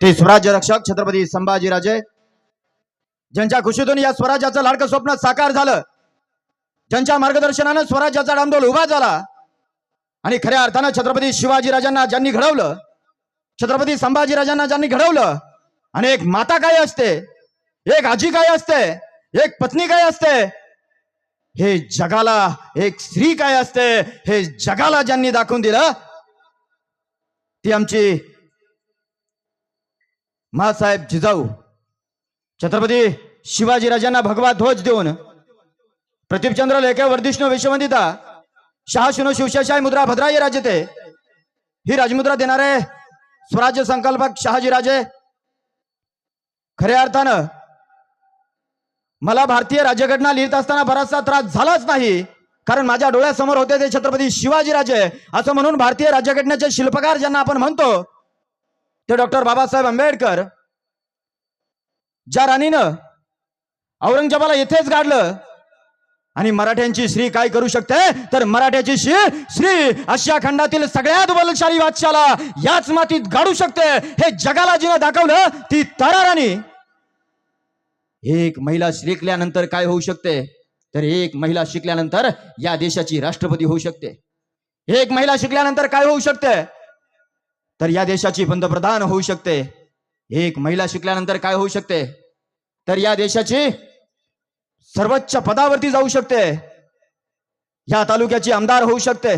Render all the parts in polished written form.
हे स्वराज्य रक्षक छत्रपती संभाजीराजे, ज्यांच्या खुशीतून या स्वराज्याचं लाडकं स्वप्न साकार झालं, ज्यांच्या मार्गदर्शनानं स्वराज्याचा डामडोल उभा झाला आणि खऱ्या अर्थानं छत्रपती शिवाजीराजांना ज्यांनी घडवलं, छत्रपती संभाजीराजांना ज्यांनी घडवलं, आणि एक माता काय असते, एक आजी काय असते, एक पत्नी काय असते, हे जगाला एक स्त्री काय असते, हे जगाला ज्यांनी दाखवून दिलं, ती आमची मासाहेब जिजाऊ छत्रपती शिवाजीराजांना भगवा ध्वज देऊन प्रतीपचंद्र लेखे वर्धिष्णू विश्ववंदिता शहाशुनो शिवशाही मुद्रा भद्राय राजते, ही राजमुद्रा देणारे स्वराज्य संकल्पक शहाजीराजे, खऱ्या अर्थानं मला भारतीय राज्यघटना लिहित असताना बराचसा त्रास झालाच नाही, कारण माझ्या डोळ्यासमोर होते ते छत्रपती शिवाजीराजे. असं म्हणून भारतीय राज्यघटनेचे शिल्पकार ज्यांना आपण म्हणतो ते डॉक्टर बाबासाहेब आंबेडकर, ज्या राणीनं औरंगजेबाला येथेच गाडलं, आणि मराठ्यांची श्री काय करू शकते, तर मराठ्याची श्री आशिया खंडातील सगळ्यात बलशाली बादशाला याच मातीत गाडू शकते, हे जगाला जिने दाखवलं, ती तारा राणी. एक महिला शिकल्यानंतर काय होऊ शकते, तर एक महिला शिकल्यानंतर या देशाची राष्ट्रपती होऊ शकते. एक महिला शिकल्यानंतर काय होऊ शकते, तर या देशाची पंतप्रधान होऊ शकते. एक महिला शिकल्यानंतर काय होऊ शकते, तर या देशाची सर्वोच्च पदावरती जाऊ शकते, या तालुक्याची आमदार होऊ शकते,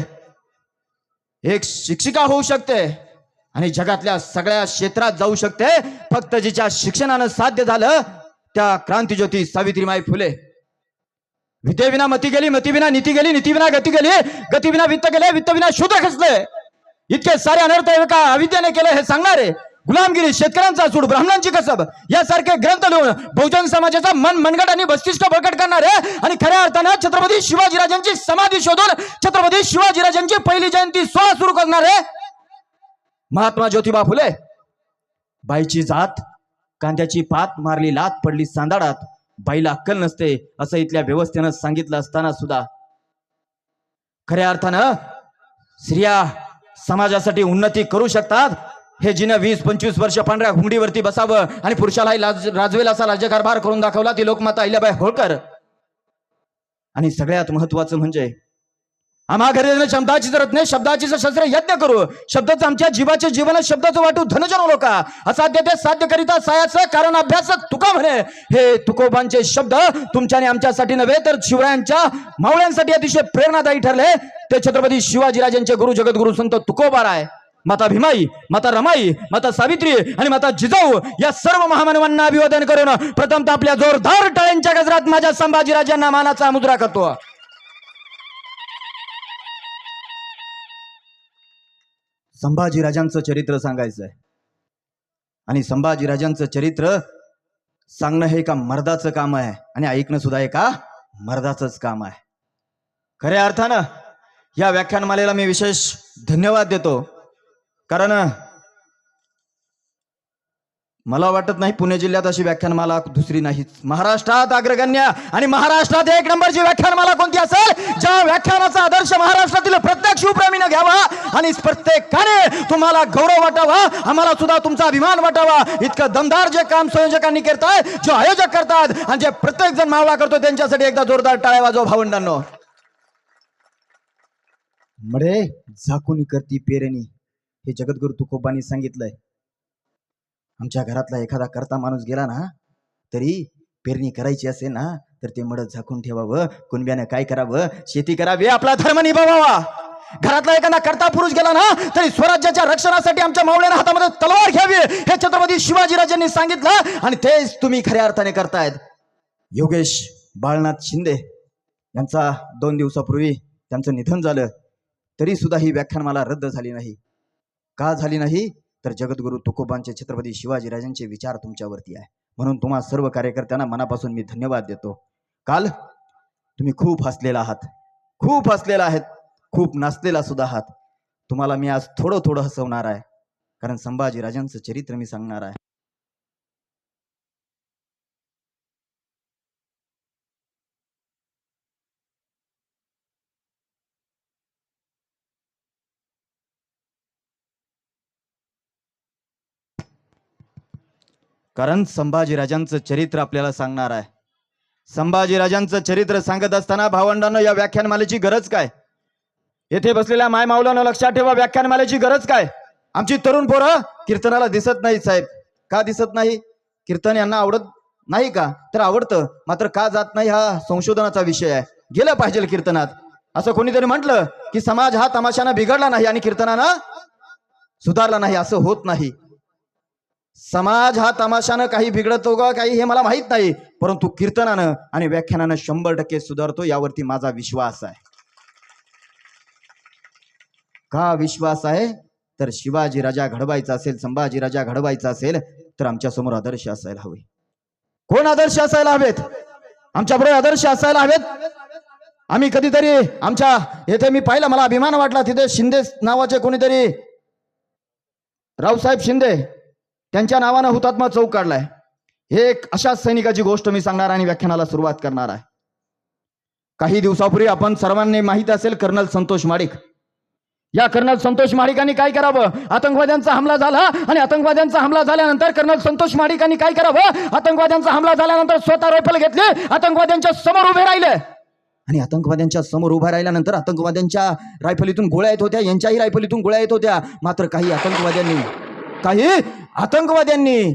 एक शिक्षिका होऊ शकते, आणि जगातल्या सगळ्या क्षेत्रात जाऊ शकते, फक्त जिच्या शिक्षणानं साध्य झालं त्या क्रांतिज्योती सावित्रीबाई फुले. विद्येविना मती गेली, मतीविना नीती गेली, नीतीविना गती गेली, गतीविना वित्त गेले, वित्तविना शूद्र खचले. इतके सारे अनर्थ एका अविद्याने केले हे सांगणारे, गुलामगिरी, शेतकऱ्यांचा सूड, ब्राह्मणांची कसब यासारखे ग्रंथ लिहून बहुजन समाजाचा मनगट आणि बस्तिष्ट बळकट करणारे, आणि खऱ्या अर्थानं छत्रपती शिवाजीराजांची समाधी शोधून छत्रपती शिवाजीराजांची पहिली जयंती सोहळा सुरू करणारे महात्मा ज्योतिबा फुले. बाईची जात कांद्याची पात, मारली लात पडली सांदाडात, बाईला अक्कल नसते असं इथल्या व्यवस्थेनं सांगितलं असताना सुद्धा खऱ्या अर्थानं स्त्रिया समाजासाठी उन्नती करू शकतात, हे जिनं 20-25 वर्ष पांढऱ्या घुंगडीवरती बसावं आणि पुरुषालाही राजवेल असा राज्यकारभार करून दाखवला, ती लोकमाता अहिल्याबाई होळकर. आणि सगळ्यात महत्वाचं म्हणजे आम्हा घरी शब्दाची रत्ने, शब्दाची शस्त्र यज्ञ करू, शब्दच आमच्या जीवाचे जीवन, शब्दाचं वाटू धनजन लोका, असाध्य ते साध्य करिता सायाचं कारण अभ्यासक तुका म्हणे. हे तुकोबांचे शब्द तुमच्या आणि आमच्यासाठी नव्हे तर शिवरायांच्या मावळ्यांसाठी अतिशय प्रेरणादायी ठरले. ते छत्रपती शिवाजीराजांचे गुरु जगद्गुरु संत तुकोबाराय, माता भीमाई, माता रमाई, माता सावित्री आणि माता जिजाऊ या सर्व महामानवांना अभिवादन करून प्रथमतः आपल्या जोरदार टाळ्यांच्या गजरात माझ्या संभाजीराजांना मानाचा मुद्रा करतो. संभाजीराजांचं चरित्र सांगायचं आहे, आणि संभाजीराजांचं चरित्र सांगणं हे एका मर्दाचं काम आहे, आणि ऐकणं सुद्धा एका मर्दाचंच काम आहे. खऱ्या अर्थानं या व्याख्यानमालेला मी विशेष धन्यवाद देतो, कारण मला वाटत नाही पुणे जिल्ह्यात अशी व्याख्यानमाला दुसरी नाहीच. महाराष्ट्रात अग्रगण्य आणि महाराष्ट्रात एक नंबरची व्याख्यानमाला कोणती असेल, ज्या व्याख्यानाचा आदर्श महाराष्ट्रातील प्रत्येक शिवप्रेमीने घ्यावा आणि प्रत्येकाने तुम्हाला गौरव वाटावा, आम्हाला सुद्धा तुमचा अभिमान वाटावा. इतकं दमदार जे काम संयोजकांनी करताय, जो आयोजक करतात आणि जे प्रत्येक जण मावळा करतो, त्यांच्यासाठी एकदा जोरदार टाळ्या वाजवा भावंडांनो. मळे झाकून करती पेरणी, हे जगद्गुरु तुकोबांनी सांगितलंय. आमच्या घरातला एखादा करता माणूस गेला ना, तरी पेरणी करायची असेल ना, तर ते मड झाकून ठेवावं, कुणब्यानं काय करावं, शेती करावी, आपला धर्म निभावावा. घरातला एखादा करता पुरुष गेला ना, तरी स्वराज्याच्या रक्षणासाठी आमच्या मावळ्यानं हातामध्ये तलवार घ्यावी, हे छत्रपती शिवाजीराजांनी सांगितलं, आणि तेच तुम्ही खऱ्या अर्थाने करतायत. योगेश बाळनाथ शिंदे यांचा 2 दिवसापूर्वी त्यांचं निधन झालं, तरी सुद्धा ही व्याख्यानमाला रद्द झाली नाही. का झाली नाही, तर जगद्गुरु तुकोबांचे छत्रपती शिवाजीराजांचे विचार तुमच्यावरती आहे. म्हणून तुम्हा सर्व कार्यकर्त्यांना मनापासून मी धन्यवाद देतो. काल तुम्ही खूप हसलेला आहात, खूप हसलेला आहेत, खूप नाचलेला सुद्धा आहात. तुम्हाला मी आज थोडं थोडं हसवणार आहे, कारण संभाजीराजांचं चरित्र मी सांगणार आहे. कारण संभाजीराजांचं चरित्र आपल्याला सांगणार आहे. संभाजीराजांचं चरित्र सांगत असताना भावंडांनो, या व्याख्यानमालेची गरज काय? येथे बसलेल्या माय माऊलांनो लक्षात ठेवा, व्याख्यानमालेची गरज काय? आमची तरुण पोरं कीर्तनाला दिसत नाही साहेब. का दिसत नाही? कीर्तन यांना आवडत नाही का? तर आवडतं, मात्र का जात नाही हा संशोधनाचा विषय आहे. गेलं पाहिजे कीर्तनात. असं कोणीतरी म्हटलं की समाज हा तमाशानं बिघडला नाही आणि कीर्तनानं सुधारला नाही. असं होत नाही. समाज हा तमाशानं काही बिघडतो का काही हे मला माहित नाही, परंतु कीर्तनानं आणि व्याख्यानानं 100% सुधारतो, यावरती माझा विश्वास आहे. का विश्वास आहे? तर शिवाजी राजा घडवायचा असेल, संभाजी राजा घडवायचा असेल तर आमच्या समोर आदर्श असायला हवे. कोण आदर्श असायला हवेत? आमच्यापुढे आदर्श असायला हवेत. आम्ही कधीतरी आमच्या येथे मी पाहिलं, मला अभिमान वाटला, तिथे शिंदे नावाचे कोणीतरी रावसाहेब शिंदे त्यांच्या नावानं हुतात्मा चौक काढलाय. एक अशा सैनिकाची गोष्ट मी सांगणार आणि व्याख्यानाला सुरुवात करणार आहे. काही दिवसापूर्वी आपण सर्वांनी माहिती असेल कर्नल संतोष माडिक. या कर्नल संतोष माडिकांनी काय करावं? आतंकवाद्यांचा हमला झाला आणि आतंकवाद्यांचा हमला झाल्यानंतर कर्नल संतोष माडिकांनी काय करावं? आतंकवाद्यांचा हमला झाल्यानंतर स्वतः रायफल घेतले, आतंकवाद्यांच्या समोर उभे राहिले आणि आतंकवाद्यांच्या समोर उभा राहिल्यानंतर आतंकवाद्यांच्या रायफलीतून गोळ्या येत होत्या, यांच्याही रायफलीतून गोळ्या येत होत्या. मात्र काही आतंकवाद्यांनी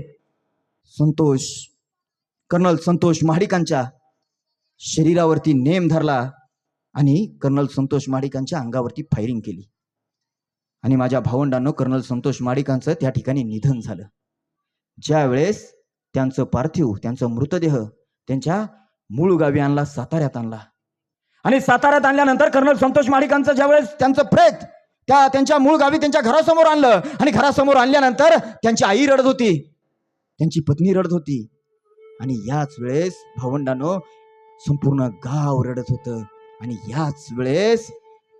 कर्नल संतोष माडिकांच्या शरीरावरती नेम धरला आणि कर्नल संतोष माडिकांच्या अंगावरती फायरिंग केली. आणि माझ्या भावंडांनो, कर्नल संतोष माडिकांचं त्या ठिकाणी निधन झालं. ज्या वेळेस त्यांचं पार्थिव, त्यांचा मृतदेह त्यांच्या मूळ गावी आणला, साताऱ्यात आणला. आणि साताऱ्यात आणल्यानंतर कर्नल संतोष माडिकांचं ज्यावेळेस त्यांचं प्रेत त्यांच्या मूळ गावी त्यांच्या घरासमोर आणलं आणि घरासमोर आणल्यानंतर त्यांची आई रडत होती, त्यांची पत्नी रडत होती आणि याच वेळेस भावंडांनो संपूर्ण गाव रडत होतं. आणि याच वेळेस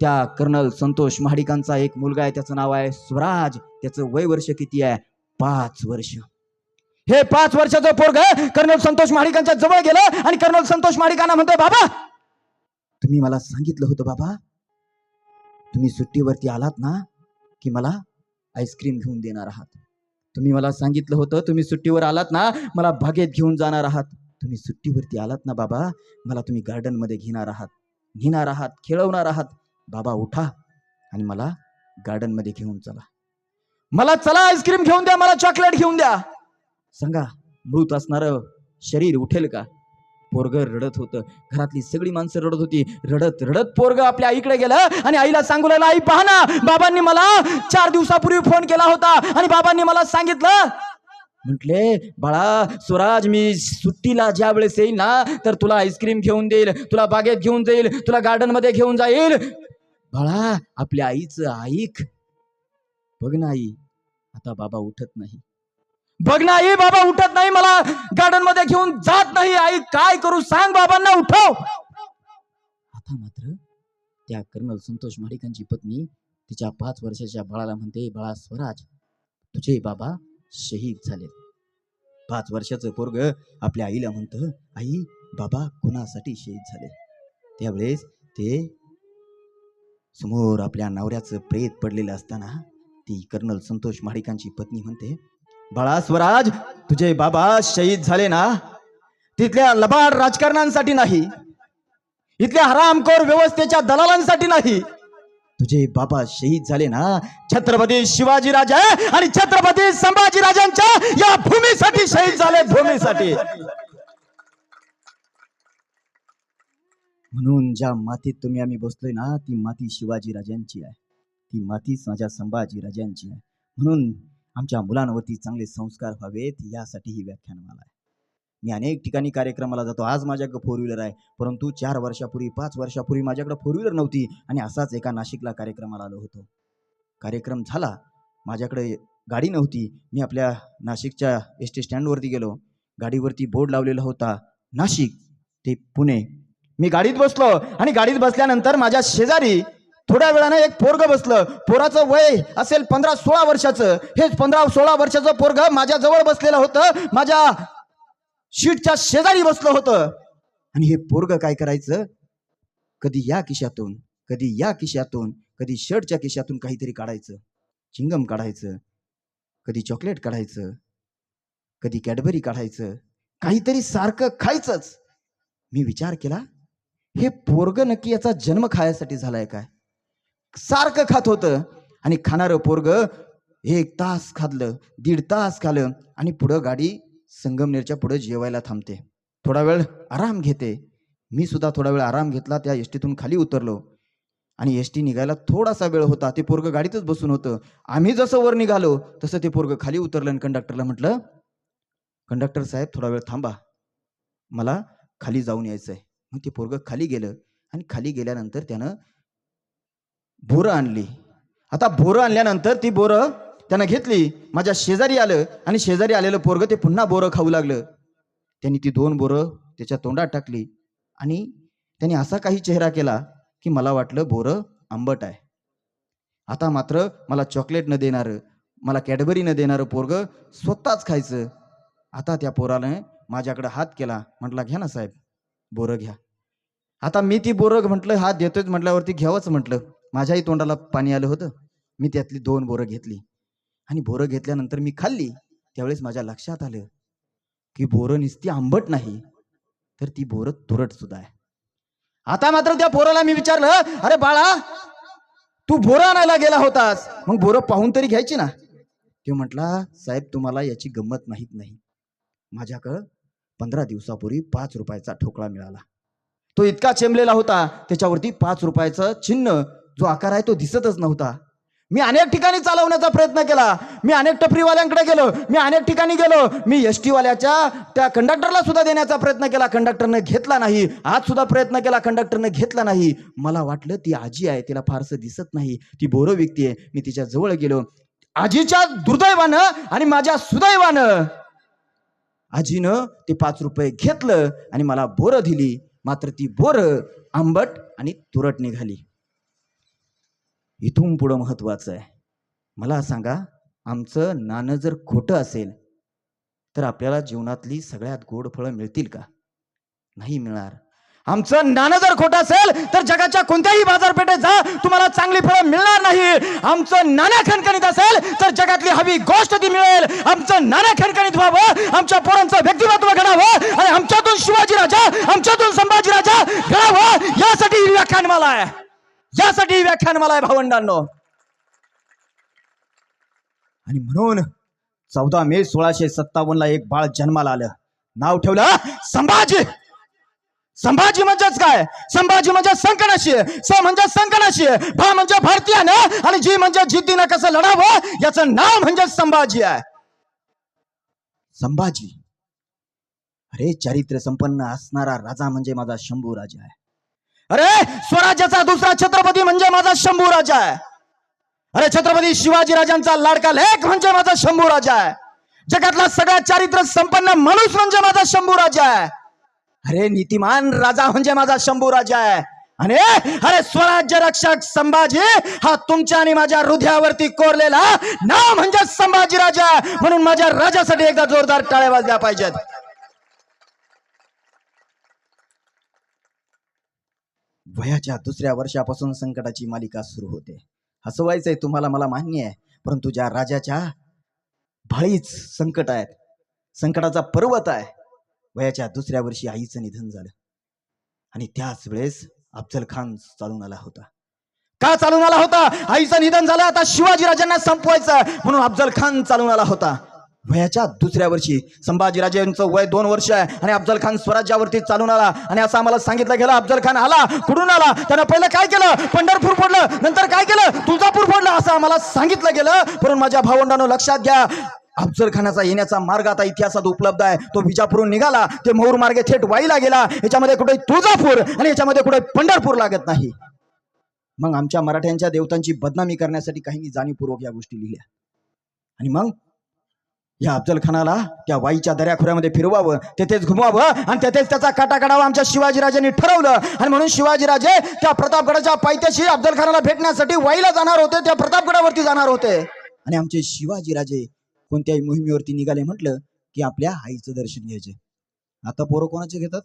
त्या कर्नल संतोष माडिकांचा एक मुलगा आहे, त्याचं नाव आहे स्वराज. त्याचं वय वर्ष किती आहे? 5 वर्ष. हे 5 वर्षाचं पोरग कर्नल संतोष माडिकांच्या जवळ गेलं आणि कर्नल संतोष माडिकांना म्हणतोय, बाबा तुम्ही मला सांगितलं होतं बाबा, तुम्ही सुट्टीवरती आलात ना की मला आईस्क्रीम घेऊन देणार आहात. तुम्ही मला सांगितलं होतं तुम्ही सुट्टीवर आलात ना मला बागेत घेऊन जाणार आहात. तुम्ही सुट्टीवरती आलात ना बाबा, मला तुम्ही गार्डन मध्ये नेणार आहात, खेळवणार आहात. बाबा उठा आणि मला गार्डन मध्ये घेऊन चला. मला चला आईस्क्रीम घेऊन द्या, मला चॉकलेट घेऊन द्या. सांगा, मृत असणार शरीर उठेल का? पोरग रडत होतं, घरातली सगळी माणसं रडत होती. रडत रडत पोरग आपल्या आईकडे गेलं आणि आईला सांगू लागला, आई पहा ना, बाबांनी मला 4 दिवसापूर्वी फोन केला होता आणि बाबांनी मला सांगितलं, म्हटले बाळा स्वराज, मी सुट्टीला ज्या वेळेस येईल ना तर तुला आईस्क्रीम घेऊन देईल, तुला बागेत घेऊन जाईल, तुला गार्डन मध्ये घेऊन जाईल. बाळा आपल्या आईचं ऐक. बघ ना आई, आता बाबा उठत नाही. बघ ना आई, बाबा उठत नाही, मला गार्डन मध्ये घेऊन जात नाही. आई काय करू सांग, बाबांना उठव. आता मात्र त्या कर्नल संतोष माडिकांची पत्नी तिच्या 5 वर्षाच्या बाळाला म्हणते, बाळा स्वराज, तुझे बाबा शहीद झाले. 5 वर्षाचं पोरग आपल्या आईला म्हणतं, आई बाबा कुणासाठी शहीद झाले? त्यावेळेस ते समोर आपल्या नवऱ्याचं प्रेत पडलेलं असताना ती कर्नल संतोष माडिकांची पत्नी म्हणते, बाळा स्वराज, तुझे बाबा शहीद झाले ना तिथल्या लबाड राजकारणांसाठी नाही, इथल्या हरामखोर व्यवस्थेच्या दलालांसाठी नाही. तुझे बाबा शहीद झाले ना छत्रपती शिवाजी राजा आणि छत्रपती संभाजी राजांच्या या भूमीसाठी शहीद झाले, भूमीसाठी. म्हणून ज्या मातीत तुम्ही आम्ही बसलोय ना ती माती शिवाजी राजांची आहे, ती मातीच माझ्या संभाजी राजांची आहे. म्हणून आमच्या मुलांवरती चांगले संस्कार व्हावेत यासाठी ही व्याख्यानमाला आहे. मी अनेक ठिकाणी कार्यक्रमाला जातो. आज माझ्याकडे 4 व्हीलर आहे, परंतु 4 वर्षापूर्वी 5 वर्षापूर्वी माझ्याकडे 4 व्हीलर नव्हती आणि असाच एका नाशिकला कार्यक्रमाला आलो होतो. कार्यक्रम झाला, माझ्याकडे गाडी नव्हती. मी आपल्या नाशिकच्या एसटी स्टँडवरती गेलो. गाडीवरती बोर्ड लावलेला होता नाशिक ते पुणे. मी गाडीत बसलो आणि गाडीत बसल्यानंतर माझ्या शेजारी थोड्या वेळानं एक पोरग बसलं. पोराचं वय असेल 15-16 वर्षाचं. हेच 15-16 वर्षाचं पोरग माझ्या जवळ बसलेलं होतं, माझ्या शीटच्या शेजारी बसलं होतं. आणि हे पोरग काय करायचं, कधी या खिशातून, कधी या खिशातून, कधी शर्टच्या खिशातून काहीतरी काढायचं, चिंगम काढायचं, कधी चॉकलेट काढायचं. कधी कॅडबरी काढायचं, काहीतरी सारखं खायचंच. मी विचार केला, हे पोरग नक्की याचा जन्म खायसाठी झालाय काय? सारखं खात होतं आणि खाणारं पोरग 1 तास खाल्लं, 1.5 तास खाल्लं आणि पुढं गाडी संगमनेरच्या पुढे जेवायला थांबते. थोडा वेळ आराम घेते. मी सुद्धा थोडा वेळ आराम घेतला. त्या एसटीतून खाली उतरलो आणि एसटी निघायला थोडासा वेळ होता. ते पोरग गाडीतच बसून होतं. आम्ही जसं वर निघालो तसं ते पोरग खाली उतरलं आणि कंडक्टरला म्हटलं, कंडक्टर साहेब थोडा वेळ थांबा, मला खाली जाऊन यायचंय. मग ते पोरग खाली गेलं आणि खाली गेल्यानंतर त्यानं बोरं आणली. आता बोरं आणल्यानंतर ती बोरं त्यानं घेतली. माझ्या शेजारी आलं आणि शेजारी आलेलं पोरग ते पुन्हा बोरं खाऊ लागलं. त्यांनी ती 2 बोरं त्याच्या तोंडात टाकली आणि त्यांनी असा काही चेहरा केला की मला वाटलं बोरं आंबट आहे. आता मात्र मला चॉकलेट न देणारं, मला कॅडबरी न देणारं पोरग स्वतःच खायचं. आता त्या पोराने माझ्याकडे हात केला. म्हटला, घ्या ना साहेब, बोरं घ्या. आता मी ती बोरं म्हटलं हात देतोय म्हटल्यावरती घ्यावंच म्हटलं. माझ्याही तोंडाला पाणी आलं होतं. मी त्यातली 2 बोरं घेतली आणि बोरं घेतल्यानंतर मी खाल्ली. त्यावेळेस माझ्या लक्षात आलं की बोरं नुसती आंबट नाही, तर ती बोरं तुरट सुद्धा आहे. आता मात्र त्या पोराला मी विचारलं, अरे बाळा, तू बोरं आणायला गेला होतास, मग बोरं पाहून तरी घ्यायची ना. तो म्हटला, साहेब तुम्हाला याची गंमत माहीत नाही. माझ्याकडं 15 दिवसापूर्वी 5 रुपयाचा ठोकळा मिळाला. तो इतका चेंबलेला होता, त्याच्यावरती 5 रुपयाचं चिन्ह जो आकार आहे तो दिसतच नव्हता. मी अनेक ठिकाणी चालवण्याचा प्रयत्न केला. मी अनेक टपरीवाल्यांकडे गेलो, मी अनेक ठिकाणी गेलो. मी एसटी वाल्याच्या त्या कंडक्टरला सुद्धा देण्याचा प्रयत्न केला, कंडक्टरने घेतला नाही. आज सुद्धा प्रयत्न केला, कंडक्टरने घेतला नाही. मला वाटलं ती आजी आहे, तिला फारसं दिसत नाही, ती बोरं विकते. मी तिच्या जवळ गेलो. आजीच्या दुर्दैवानं आणि माझ्या सुदैवानं आजीनं ते 5 रुपये घेतलं आणि मला बोरं दिली. मात्र ती बोरं आंबट आणि तुरट निघाली. इथून पुढं महत्वाचं आहे. मला सांगा, आमचं नाणं जर खोटं असेल तर आपल्याला जीवनातली सगळ्यात गोड फळं मिळतील का? नाही मिळणार. आमचं नाणं जर खोटं असेल तर जगाच्या कोणत्याही बाजारपेठेत जा, तुम्हाला चांगली फळं मिळणार नाही. आमचं नाणं खणखणीत असेल तर जगातली हवी गोष्ट ती मिळेल. आमचं नाणं खणखणीत व्हावं, आमच्या पोरांचं व्यक्तिमत्व घडावं आणि आमच्यातून शिवाजी राजा, आमच्यातून संभाजी राजा घडावं, यासाठी ही व्याख्यानमाला आहे. यासाठी ही व्याख्यानमाला आहे भावंडांनो. आणि म्हणून 14 मे 1657 एक बाळ जन्माला आलं. नाव ठेवलं संभाजी. संभाजी म्हणजेच काय? संभाजी म्हणजे संकटाशी, स म्हणजे संकटाशी, भा म्हणजे भारतीयानं आणि जी म्हणजे जिद्दीनं कसं लढावं, याचं नाव म्हणजे संभाजी आहे. संभाजी, अरे चारित्र्य संपन्न असणारा राजा म्हणजे माझा शंभू राजा आहे. अरे स्वराज्याचा दुसरा छत्रपती म्हणजे माझा शंभू राजा आहे. अरे छत्रपती शिवाजी राजांचा लाडका लेक म्हणजे माझा शंभू राजा आहे. जगातला सगळ्यात चारित्र्य संपन्न माणूस म्हणजे माझा शंभू राजा आहे. अरे नीतिमान राजा म्हणजे माझा शंभू राजा आहे. आणि अरे स्वराज्य रक्षक संभाजी हा तुमच्या आणि माझ्या हृदयावरती कोरलेला नाव म्हणजे संभाजी राजा. म्हणून माझ्या राजासाठी एकदा जोरदार टाळ्या वाजल्या पाहिजेत. वयाच्या 2ऱ्या वर्षापासून संकटाची मालिका सुरू होते. हसवायचंय तुम्हाला मला मान्य आहे, परंतु ज्या राजाच्या भाळीच संकट आहेत, संकटाचा पर्वत आहे. वयाच्या 2ऱ्या वर्षी आईचं निधन झालं आणि त्याच वेळेस अफजल खान चालून आला होता. का चालून आला होता? आईचं निधन झालं, आता शिवाजी राजांना संपवायचं म्हणून अफजल खान चालून आला होता. वयाच्या 2ऱ्या वर्षी संभाजीराजांचं वय 2 वर्ष आहे आणि अफजल खान स्वराज्यावरती चालून आला. आणि असं आम्हाला सांगितलं गेलं, अफजल खान आला, कुठून आला, त्यानं पहिलं काय केलं? पंढरपूर फोडलं, नंतर काय केलं? तुळजापूर फोडलं, असं आम्हाला सांगितलं गेलं. परंतु माझ्या भावंडांनो लक्षात घ्या, अफजल खानाचा येण्याचा मार्ग आता इतिहासात उपलब्ध आहे. तो विजापूरहून निघाला, ते मोहूर मार्गे थेट वाईला गेला. याच्यामध्ये कुठे तुळजापूर आणि याच्यामध्ये कुठे पंढरपूर लागत नाही. मग आमच्या मराठ्यांच्या देवतांची बदनामी करण्यासाठी काहींनी जाणीवपूर्वक या गोष्टी लिहिल्या. आणि मग या अफजल खानाला त्या वाईच्या दऱ्याखोऱ्यामध्ये फिरवावं, तेथेच घुमवावं आणि तेथेच त्याचा काटा काढावा आमच्या शिवाजीराजांनी ठरवलं. आणि म्हणून शिवाजीराजे त्या प्रतापगडाच्या पायथ्याशी अफजल खानाला भेटण्यासाठी वाईला जाणार होते, त्या प्रतापगडावरती जाणार होते. आणि आमचे शिवाजीराजे कोणत्याही मोहिमेवरती निघाले म्हटलं की आपल्या आईचं दर्शन घ्यायचे. आता पोरं कोणाचे घेतात?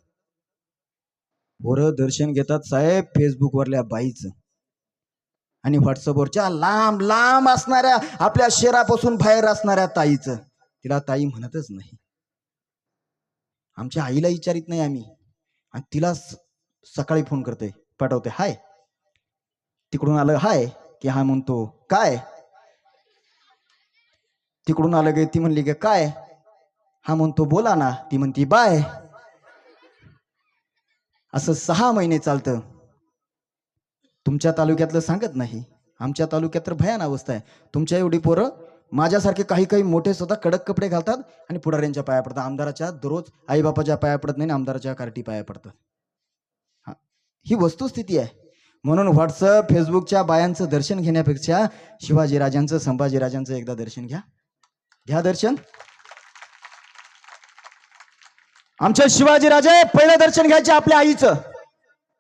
पोरं दर्शन घेतात साहेब फेसबुकवरल्या बाईचं आणि व्हॉट्सअपवरच्या लांब लांब असणाऱ्या आपल्या शहरापासून बाहेर असणाऱ्या ताईचं. तिला ताई म्हणतच नाही. आमच्या आईला विचारित नाही आम्ही, आणि तिला सकाळी फोन करते, पाठवते, हाय, तिकडून आलं हाय की हा म्हणतो काय, तिकडून आलं गे ती म्हणली गे काय, हा म्हणतो बोला ना, ती म्हणती बाय. असं 6 महिने चालतं. तुमच्या तालुक्यातलं सांगत नाही, आमच्या तालुक्यात तर भयान अवस्था आहे. तुमच्या एवढी पोरं माझ्यासारखे काही काही मोठे सुद्धा कडक कपडे घालतात आणि पुढाऱ्यांच्या पाया पडतात. आमदाराच्या दररोज आईबापाच्या पाया पडत नाही, आमदाराच्या कार्टी पाया पडतात. हा, ही वस्तुस्थिती आहे. म्हणून व्हॉट्सअप फेसबुकच्या बायांचं दर्शन घेण्यापेक्षा शिवाजीराजांचं संभाजीराजांचं एकदा दर्शन घ्या. घ्या दर्शन. आमचे शिवाजीराजे पहिलं दर्शन घ्यायचे आपल्या आईचं,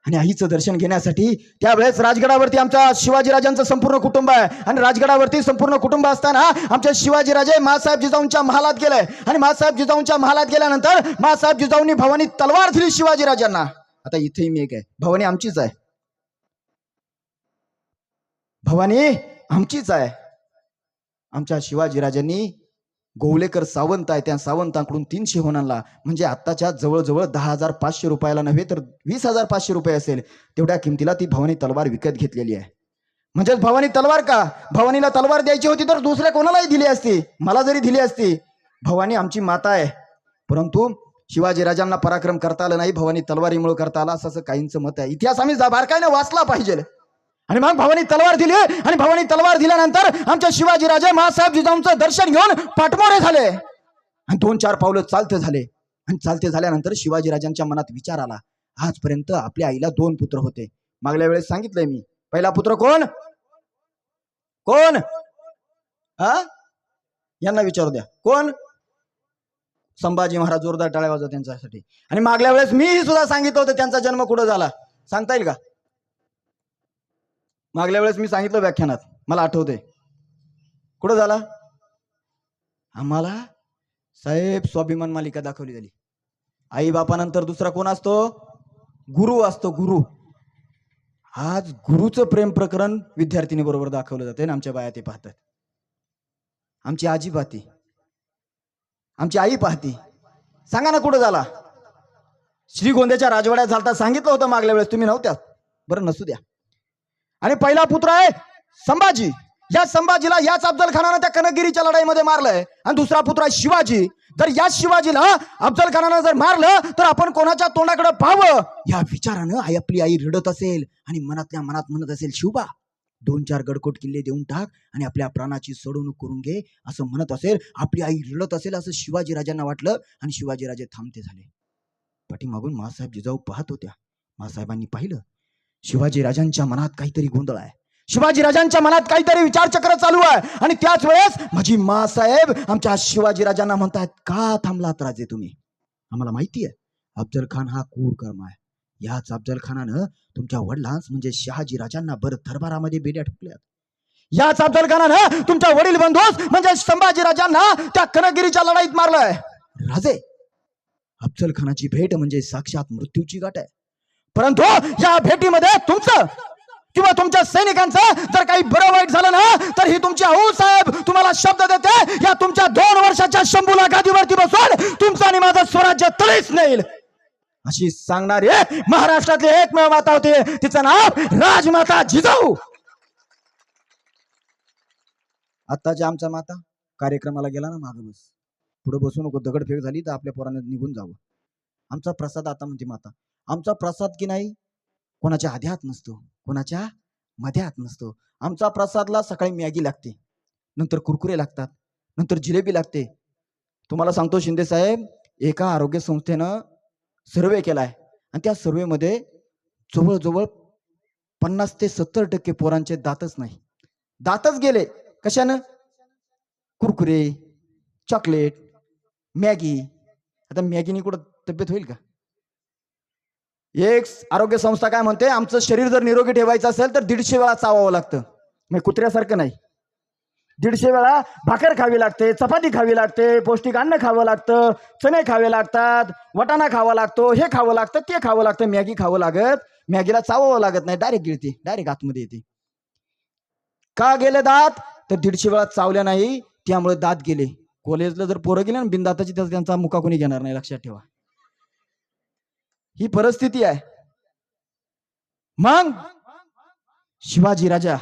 आणि आईचं दर्शन घेण्यासाठी त्यावेळेस राजगडावरती आमच्या शिवाजीराजांचं संपूर्ण कुटुंब आहे. आणि राजगडावरती संपूर्ण कुटुंब असताना आमचे शिवाजीराजे मासाहेब जिजाऊंच्या महालात गेले. आणि मासाहेब जिजाऊंच्या महालात गेल्यानंतर मासाहेब जिजाऊंनी भवानी तलवार दिली शिवाजीराजांना. आता इथेही मी एक आहे, भवानी आमचीच आहे, भवानी आमचीच आहे. आमच्या शिवाजीराजांनी गोवलेकर सावंत आहे, त्या सावंतांकडून 300 होणारला, म्हणजे आत्ताच्या जवळजवळ 10,500 रुपयाला नव्हे तर 20,500 रुपये असेल, तेवढ्या किमतीला ती भवानी तलवार विकत घेतलेली आहे. म्हणजेच भवानी तलवार का, भवानीला तलवार द्यायची होती तर दुसऱ्या कोणालाही दिली असती, मला जरी दिली असती. भवानी आमची माता आहे, परंतु शिवाजीराजांना पराक्रम करता आलं नाही, भवानी तलवारीमुळे करता आला असं काहींचं मत आहे. इतिहास आम्ही बारकाईने वाचला पाहिजे. आणि मग भवानी तलवार दिली, आणि भवानी तलवार दिल्यानंतर आमच्या शिवाजीराजे मासाहेब जिजाऊंचं दर्शन घेऊन पाठमोरे झाले आणि 2-4 पावलं चालते झाले. आणि चालते झाल्यानंतर शिवाजीराजांच्या मनात विचार आला, आजपर्यंत आपल्या आईला 2 पुत्र होते. मागल्या वेळेस सांगितलंय मी, पहिला पुत्र कोण कोण, हा यांना विचारू द्या, कोण, संभाजी महाराज. जोरदार टाळ्या वाजवा त्यांच्यासाठी. आणि मागल्या वेळेस मीही सुद्धा सांगितलं होतं त्यांचा जन्म कुठं झाला, सांगता येईल का? मागल्या वेळेस मी सांगितलं व्याख्यानात, मला आठवते, कुठं झाला. आम्हाला साहेब स्वाभिमान मालिका दाखवली झाली. आई बापानंतर दुसरा कोण असतो, गुरु असतो, गुरु. आज गुरुचं प्रेम प्रकरण विद्यार्थिनी बरोबर दाखवलं जाते ना, आमच्या बाया ते पाहतात, आमची आजी पाहती, आमची आई पाहती. सांगा ना कुठं झाला. श्रीगोंद्याच्या राजवाड्यात झालता, सांगितलं होतं मागल्या वेळेस, तुम्ही नव्हत्यात, बरं नसू द्या. आणि पहिला पुत्र आहे संभाजी. या संभाजीला याच अफजल खानानं त्या कनकगिरीच्या लढाईमध्ये मारलंय. आणि दुसरा पुत्र आहे शिवाजी. तर या शिवाजीला अफजल खानानं जर मारलं तर आपण कोणाच्या तोंडाकडे पाहावं या विचारानं आपली आई रडत असेल आणि मनातल्या मनात म्हणत असेल, शिवबा 2-4 गडकोट किल्ले देऊन टाक आणि आपल्या प्राणाची सोडवणूक करून घे, असं म्हणत असेल. आपली आई रडत असेल असं शिवाजीराजांना वाटलं आणि शिवाजीराजे थांबते झाले. पाठीमागून मासाहेब जिजाऊ पाहत होत्या. मासाहेबांनी पाहिलं शिवाजीराजांच्या मनात काहीतरी गोंधळ आहे, शिवाजीराजांच्या मनात काहीतरी विचारचक्र चालू आहे. आणि त्याच वेळेस माझी मासाहेब आमच्या शिवाजीराजांना म्हणतात, का थांबलात राजे तुम्ही, आम्हाला माहिती आहे अफजल खान हा क्रूर कर्म आहे. याच अफजल खानानं तुमच्या वडिलांस म्हणजे शहाजीराजांना बरं दरबारामध्ये बेड्या ठोकल्यात. याच अफजल खानानं तुमच्या वडील बंधूस म्हणजे संभाजीराजांना त्या कनकगिरीच्या लढाईत मारलंय. राजे, अफजल खानाची भेट म्हणजे साक्षात मृत्यूची गाठ आहे. परंतु या भेटीमध्ये तुमचं किंवा तुमच्या सैनिकांचं जर काही बरं वाईट झालं ना, तर ही तुमची आऊ साहेब तुम्हाला शब्द देते, या तुमच्या 2 वर्षाच्या शंभूला गादीवरती बसून तुमचं आणि माझं स्वराज्य तळीच नेईल अशी सांगणारी महाराष्ट्रातली एकमेव माता होती, तिचं नाव राजमाता जिजाऊ. आत्ताच्या आमच्या माता कार्यक्रमाला गेला ना, मागे बस, पुढे बसू नको, दगडफेक झाली तर आपल्या पोरांना निघून जावं. आमचा प्रसाद, आता म्हणते माता, आमचा प्रसाद की नाही कोणाच्या आध्यात नसतो, कोणाच्या मध्यात नसतो. आमचा प्रसादला सकाळी मॅगी लागते, नंतर कुरकुरे लागतात, नंतर जिलेबी लागते. तुम्हाला सांगतो शिंदे साहेब, एका आरोग्य संस्थेनं सर्वे केलाय आणि त्या सर्वेमध्ये जवळजवळ 50 ते 70% पोरांचे दातच नाही, दातच गेले. कशानं? Kurkure, chocolate, Maggi. आता मॅगीनी कुठं तब्येत होईल का? एक आरोग्य संस्था काय म्हणते, आमचं शरीर जर निरोगी ठेवायचं असेल तर 150 वेळा चावावं लागतं. मग कुत्र्यासारखं नाही, 150 वेळा भाकर खावी लागते, चपाती खावी लागते, पौष्टिक अन्न खावं लागतं, चणे खावे लागतात, वटाणा खावा लागतो, हे खावं लागतं, ते खावं लागतं. मॅगी खावं लागत, मॅगीला चावावं लागत नाही, डायरेक्ट गिळते, डायरेक्ट आतमध्ये येते. का गेले दात? तर 150 वेळा चावल्या नाही, त्यामुळे दात गेले. कॉलेजला जर पोरं गेले ना बिनदाताची, तर त्यांचा मुका कोणी घेणार नाही, लक्षात ठेवा. ही परिस्थिती आहे. मग शिवाजी राजा,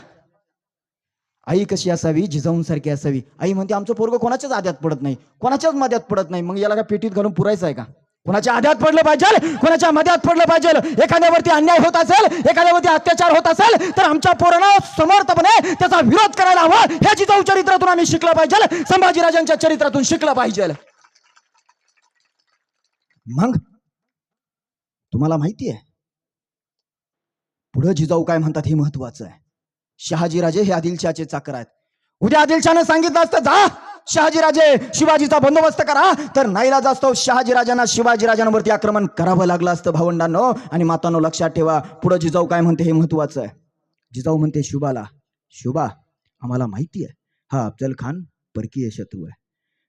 आई कशी असावी, जिजाऊंसारखी असावी. आई म्हणते आमचं पोरग कोणाच्याच आद्यात पडत नाही, कोणाच्याच मध्यात पडत नाही. मग याला का पेटीत घालून पुरायचं आहे का? कोणाच्या आद्यात पडलं पाहिजे, कोणाच्या मध्यात पडलं पाहिजे. एखाद्यावरती अन्याय होत असेल, एखाद्यावरती अत्याचार होत असेल तर आमच्या पोरांना समर्थपणे त्याचा विरोध करायला हवा. हे जिजाऊ चरित्रातून आम्ही शिकलं पाहिजे, संभाजीराजांच्या चरित्रातून शिकलं पाहिजे. मग तुम्हाला माहिती आहे पुढे जिजाऊ काय म्हणतात हे महत्वाचं आहे. शहाजीराजे हे आदिलशाहचे चाकर आहेत. उद्या आदिलशाहने सांगितलं असतं जा शहाजीराजे शिवाजीचा बंदोबस्त करा, तर नाईलाज असतो शहाजीराजांना शिवाजीराजांवरती आक्रमण करावं लागलं असतं. भावंडांनो आणि मातांनो लक्षात ठेवा, पुढे जिजाऊ काय म्हणते हे महत्वाचं आहे. जिजाऊ म्हणते शुभाला, शुभा आम्हाला माहिती आहे हा अफजल खान परकीय शत्रू आहे.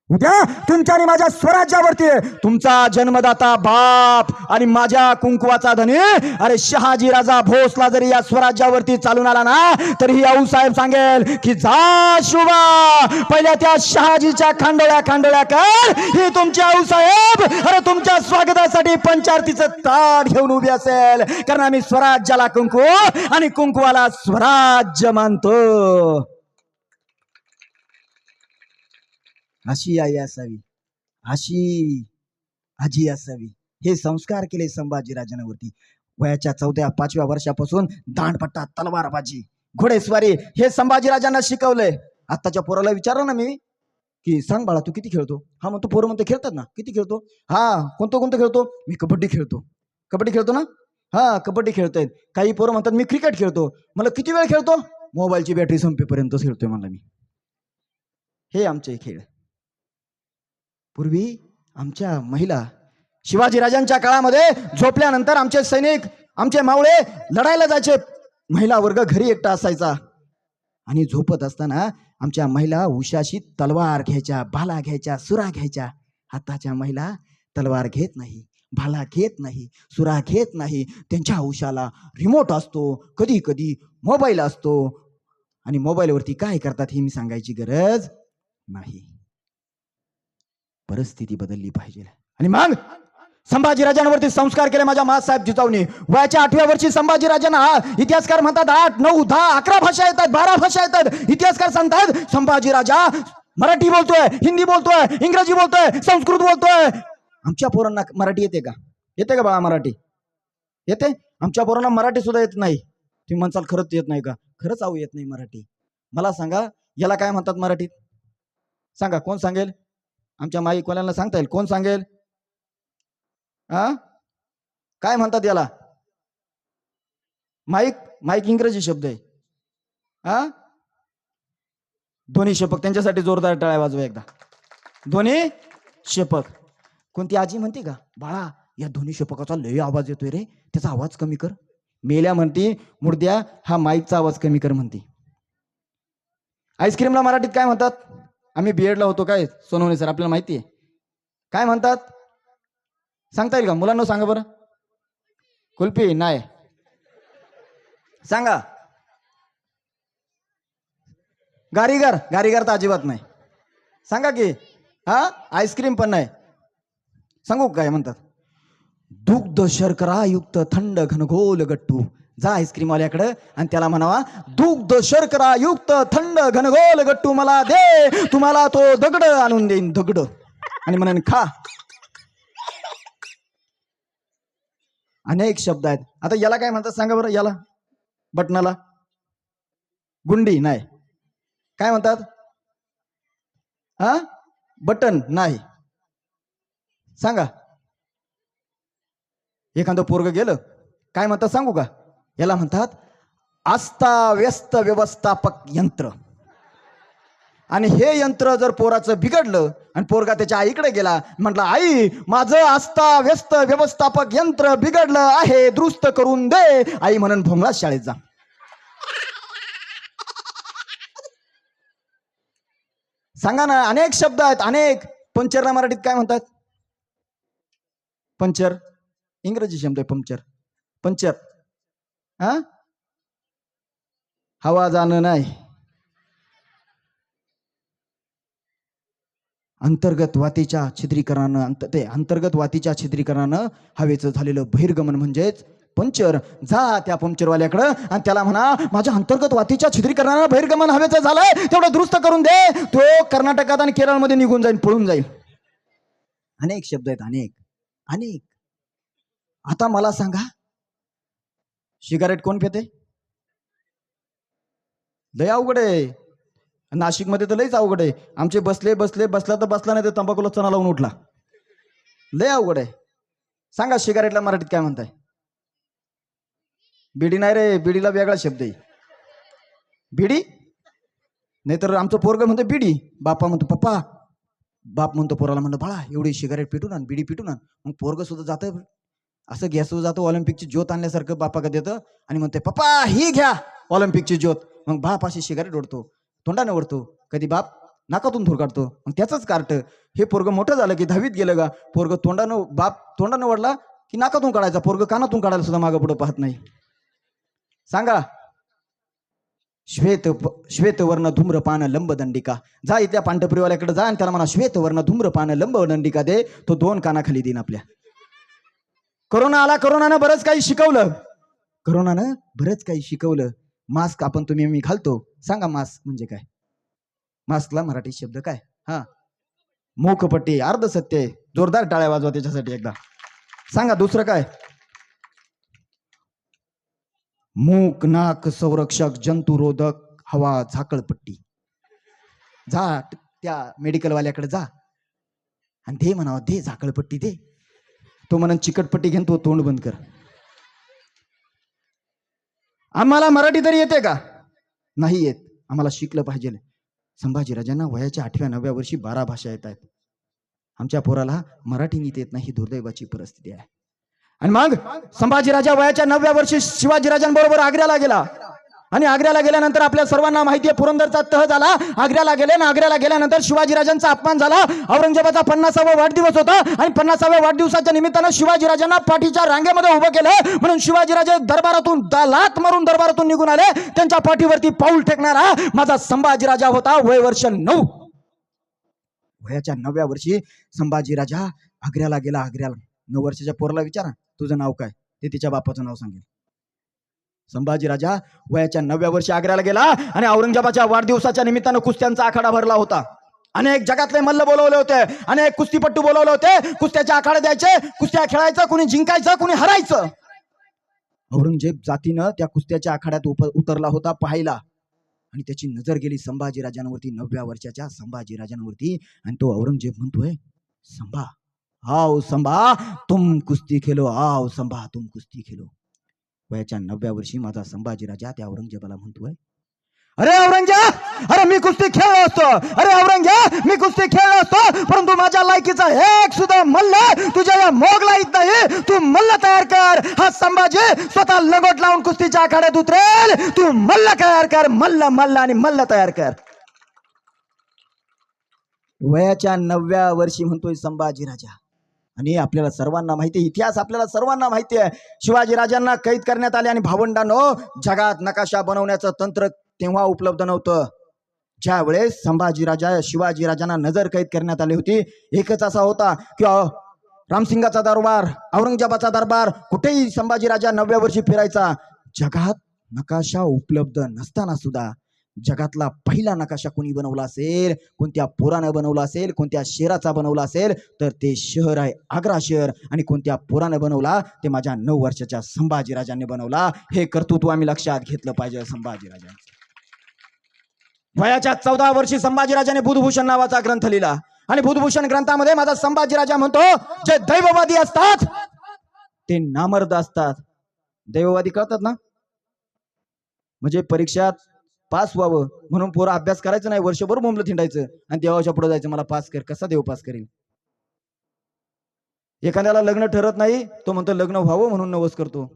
उद्या तुमच्या आणि माझ्या स्वराज्यावरती तुमचा जन्मदाता बाप आणि माझ्या कुंकुवाचा धनी अरे शहाजी राजा भोसला जरी या स्वराज्यावरती चालून आला ना, तरी आऊसाहेब सांगेल की जा शुभा पहिल्या त्या शहाजीच्या खांडोळ्या खांडोळ्या कर. ही तुमची आऊसाहेब अरे तुमच्या स्वागतासाठी पंचारतीचं ताट घेऊन उभी असेल, कारण आम्ही स्वराज्याला कुंकू आणि कुंकुवाला स्वराज्य मानतो. अशी आई असावी, अशी आजी असावी. हे संस्कार केले संभाजीराजांवरती. वयाच्या 4-5व्या वर्षापासून दांडपट्टा, तलवारबाजी, घोडेस्वारी हे संभाजीराजांना शिकवलंय. आत्ताच्या पोराला विचारलं ना मी की सांग बाळा तू किती खेळतो? हा म्हणतो पोरं म्हणतो खेळतात ना. किती खेळतो? हा कोणतं खेळतो? मी कबड्डी खेळतो. कबड्डी खेळतो ना? हा कबड्डी खेळतायत. काही पोरं म्हणतात मी क्रिकेट खेळतो. मला किती वेळ खेळतो? मोबाईलची बॅटरी संपेपर्यंत खेळतोय म्हणलं मी. हे आमचे खेळ. पूर्वी आमच्या महिला शिवाजीराजांच्या काळामध्ये झोपल्यानंतर आमचे सैनिक आमचे मावळे लढायला जायचे. महिला वर्ग घरी एकटा असायचा आणि झोपत असताना आमच्या महिला उशाशी तलवार घ्यायच्या, भाला घ्यायच्या, सुरा घ्यायच्या. आताच्या महिला तलवार घेत नाही, भाला घेत नाही, सुरा घेत नाही. त्यांच्या उशाला रिमोट असतो, कधी कधी मोबाईल असतो आणि मोबाईलवरती काय करतात हे मी सांगायची गरज नाही. परिस्थिती बदलली पाहिजे. आणि मग संभाजीराजांवरती संस्कार केले माझ्या मासाहेब जिजाऊनी. वयाच्या 8व्या वर्षी संभाजीराजांना इतिहासकार म्हणतात 8, 9, 10, 11 भाषा येतात, 12 भाषा येतात. इतिहासकार सांगतात संभाजीराजा मराठी बोलतोय, हिंदी बोलतोय, इंग्रजी बोलतोय, संस्कृत बोलतोय. आमच्या पोरांना मराठी येते का? येते का बाळा मराठी? येते? आमच्या पोरांना मराठी सुद्धा येत नाही. तुम्ही म्हणसाल खरंच येत नाही का? खरंच आऊ येत नाही मराठी. मला सांगा याला काय म्हणतात मराठीत? सांगा कोण सांगेल? आमच्या माईकवाल्यांना सांगता येईल? कोण सांगेल? काय म्हणतात याला? माईक माईक इंग्रजी शब्द आहे. ध्वनी शेपक त्यांच्यासाठी जोरदार टाळ्या वाजवा एकदा. ध्वनी शेपक. कोणती आजी म्हणते का बाळा या ध्वनी शेपकाचा लय आवाज येतोय रे, त्याचा आवाज कमी कर. मेल्या म्हणती मुर्द्या हा माईकचा आवाज कमी कर म्हणती. आईस्क्रीमला मराठीत काय म्हणतात? आम्ही बीएडला होतो काय सोनवणे सर, आपल्याला माहिती आहे काय म्हणतात? सांगता येईल का? मुलांना सांगा बरं. कुल्फी नाही. सांगा. गारीगर. गारीगर तर अजिबात नाही. सांगा की. आईस्क्रीम पण नाही. सांगू काय म्हणतात? दुग्ध शर्करा युक्त थंड घनघोल गट्टू. जा आईस्क्रीम वाल्याकडे आणि त्याला म्हणावा दुग्ध शर्करा युक्त थंड घनघोल गट्टू मला दे, तुम्हाला तो दगड आणून देईन, दगड. आणि म्हणून खा. अनेक शब्द आहेत. आता याला काय म्हणतात सांगा बरं? याला बटनाला गुंडी नाही. काय म्हणतात? बटन नाही. सांगा. एखादं पोरग गेलं काय म्हणतात सांगू का? याला म्हणतात अस्ताव्यस्त व्यवस्थापक यंत्र. आणि हे यंत्र जर पोराचं बिघडलं आणि पोरगा त्याच्या आईकडे गेला, म्हटलं आई माझं अस्ताव्यस्त व्यवस्थापक यंत्र बिघडलं आहे, दुरुस्त करून दे. आई म्हणून भोंगळा शाळेत जा. सांगा ना. अनेक शब्द आहेत अनेक. पंचरला मराठीत काय म्हणतात? पंचर इंग्रजी शब्द आहे पंक्चर. पंचर हवा जाणं नाही. अंतर्गत वातीच्या छिद्रीकरणानं ते अंतर्गत वातीच्या छिद्रीकरणानं हवेचं झालेलं बहिर्गमन म्हणजेच पंक्चर. जा त्या पंक्चरवाल्याकडं आणि त्याला म्हणा माझ्या अंतर्गत वातीच्या छिद्रीकरणानं बहिर्गमन हवेचं झालंय, तेवढं दुरुस्त करून दे. तो कर्नाटकात आणि केरळमध्ये निघून जाईल, पळून जाईल. अनेक शब्द आहेत, अनेक अनेक. आता मला सांगा, सिगारेट कोण पिते? लय अवघड आहे. नाशिकमध्ये तर लयच अवघड आहे. आमचे बसला तर बसला, नाही तर तंबाखूला चणा लावून उठला. लय अवघड आहे. सांगा सिगारेटला मराठीत काय म्हणताय? बिडी नाही रे, बिडीला वेगळा शब्द आहे. बिडी नाहीतर आमचं पोरग म्हणतो बिडी, बापा म्हणतो पप्पा, बाप म्हणतो पोराला, म्हणतो बाळा एवढी सिगारेट पिटून आण, बिडी पिटून आण. मग पोरग सुद्धा जातं असं गॅसवर जातं, ऑलिम्पिकची ज्योत आणल्यासारखं बापा का देतं आणि म्हणते पप्पा ही घ्या ऑलिम्पिकची ज्योत. मग बाप अशी सिगारेट ओढतो, तोंडाने ओढतो, कधी बाप नाकातून धूर काढतो. मग त्याचंच कार्ट हे पोरग मोठं झालं की 10वीत गेलं का, पोरग बाप तोंडानं ओढला की नाकातून काढायचा, पोरग कानातून काढायला सुद्धा मागं पुढं पाहत नाही. सांगा श्वेतवर्ण धूम्रपान लंबदंडिका. जा इथल्या पांढरपुरीवाल्याकडे जा आणि त्याला म्हणा श्वेतवर्ण धूम्रपान लंबदंडिका दे. तो 2 कानाखाली देईन आपल्या. कोरोना आला, कोरोनानं बरंच काही शिकवलं, कोरोनानं बरंच काही शिकवलं. मास्क आपण तुम्ही मी घालतो, सांगा मास्क म्हणजे काय? मास्कला मराठी शब्द काय? हा, मूकपट्टी. अर्ध सत्य. जोरदार टाळ्या वाजवा त्याच्यासाठी एकदा. सांगा दुसरं काय? मूक नाक संरक्षक जंतुरोधक हवा झाकळपट्टी. जा त्या मेडिकलवाल्याकडे जा आणि दे म्हणावं, दे झाकळपट्टी दे. तो म्हणून चिकटपट्टी घेऊन तो तोंड बंद कर. आम्हाला मराठी तरी येते का? नाही येत. आम्हाला शिकलं पाहिजे. संभाजीराजांना वयाच्या 8व्या 9व्या वर्षी 12 भाषा येत आहेत. आमच्या पोराला मराठी नीट येत नाही, ही दुर्दैवाची परिस्थिती आहे. आणि मग संभाजीराजा वयाच्या 9व्या वर्षी शिवाजीराजांबरोबर आग्र्याला गेला. आणि आग्र्याला गेल्यानंतर आपल्या सर्वांना माहिती आहे पुरंदरचा तह झाला. आग्र्याला गेले ना, आग्र्याला गेल्यानंतर शिवाजीराजांचा अपमान झाला. औरंगजेबाचा 50वा वाढदिवस होता आणि 50व्या वाढदिवसाच्या निमित्तानं शिवाजीराजांना पाठीच्या रांगेमध्ये उभं केलं. म्हणून शिवाजीराजे दरबारातून लात मारून दरबारातून निघून आले. त्यांच्या पाठीवरती पाऊल टेकणारा माझा संभाजीराजा होता. वय वर्ष 9. वयाच्या 9व्या वर्षी संभाजीराजा आग्र्याला गेला. आग्र्याला 9 वर्षाच्या पोराला विचारा तुझं नाव काय, ते तिच्या बापाचं नाव सांगेल. संभाजीराजा वयाच्या 9व्या वर्षी आग्र्याला गेला आणि औरंगजेबाच्या वाढदिवसाच्या निमित्तानं कुस्त्यांचा आखाडा भरला होता. अनेक जगातले मल्ल बोलवले होते, अनेक कुस्तीपट्टू बोलवले होते. कुस्त्याचे आखाडे द्यायचे, कुस्त्या खेळायचं, कुणी जिंकायचं, कुणी हरायचं. औरंगजेब जातीनं त्या कुस्त्याच्या आखाड्यात उतरला होता पाहायला आणि त्याची नजर गेली संभाजीराजांवरती, 9व्या वर्षाच्या संभाजीराजांवरती. आणि तो औरंगजेब म्हणतोय, संभा आओ संभा तुम कुस्ती खेलो, आओ संभा तुम कुस्ती खेलो. वयाच्या 9व्या वर्षी माझा संभाजीराजा त्या औरंगजेबाला म्हणतोय, अरे औरंगजेब, अरे मी कुस्ती खेळलो असतो, अरे औरंगजेब मी कुस्ती खेळलो असतो, परंतु माझ्या लायकीचा एक सुद्धा मल्ल तुझ्या या मोगला येत नाही. तू मल्ल तयार कर. हा संभाजी स्वतः लगोट लावून कुस्तीच्या आखाड्यात उतरेल. तू मल्ल तयार कर, मल्ल मल्ल आणि मल्ल तयार कर. वयाच्या 9व्या वर्षी म्हणतोय संभाजीराजा. आणि आपल्याला सर्वांना माहिती आहे, इतिहास आपल्याला सर्वांना माहिती आहे, शिवाजीराजांना कैद करण्यात आले. आणि भावंडांनो, जगात नकाशा बनवण्याचं तंत्र तेव्हा उपलब्ध नव्हतं. ज्या वेळेस शिवाजीराजांना नजर कैद करण्यात आली होती, एकच असा होता की रामसिंगाचा दरबार, औरंगजेबाचा दरबार, कुठेही संभाजीराजा 9व्या वर्षी फिरायचा. जगात नकाशा उपलब्ध नसताना सुद्धा जगातला पहिला नकाशा कोणी बनवला असेल, कोणत्या पोरानं बनवला असेल, कोणत्या शहराचा बनवला असेल, तर ते शहर आहे आग्रा शहर. आणि कोणत्या पोरानं बनवला, ते माझ्या 9 वर्षाच्या संभाजीराजांनी बनवला. हे कर्तृत्व आम्ही लक्षात घेतलं पाहिजे संभाजीराजांचं. वयाच्या 14 वर्षी संभाजीराजाने बुधभूषण नावाचा ग्रंथ लिहिला. आणि बुधभूषण ग्रंथामध्ये माझा संभाजीराजा म्हणतो, जे दैववादी असतात ते नामर्द असतात. दैववादी कळतात ना, म्हणजे परीक्षात पास व्हावं म्हणून पोरं अभ्यास करायचं नाही, वर्षभर बोंबलं थिंडायचं आणि देवाच्या पुढे जायचं, मला पास कर. कसा देव पास करेल? एखाद्याला लग्न ठरत नाही, तो म्हणतो लग्न व्हावं म्हणून नवस करतो.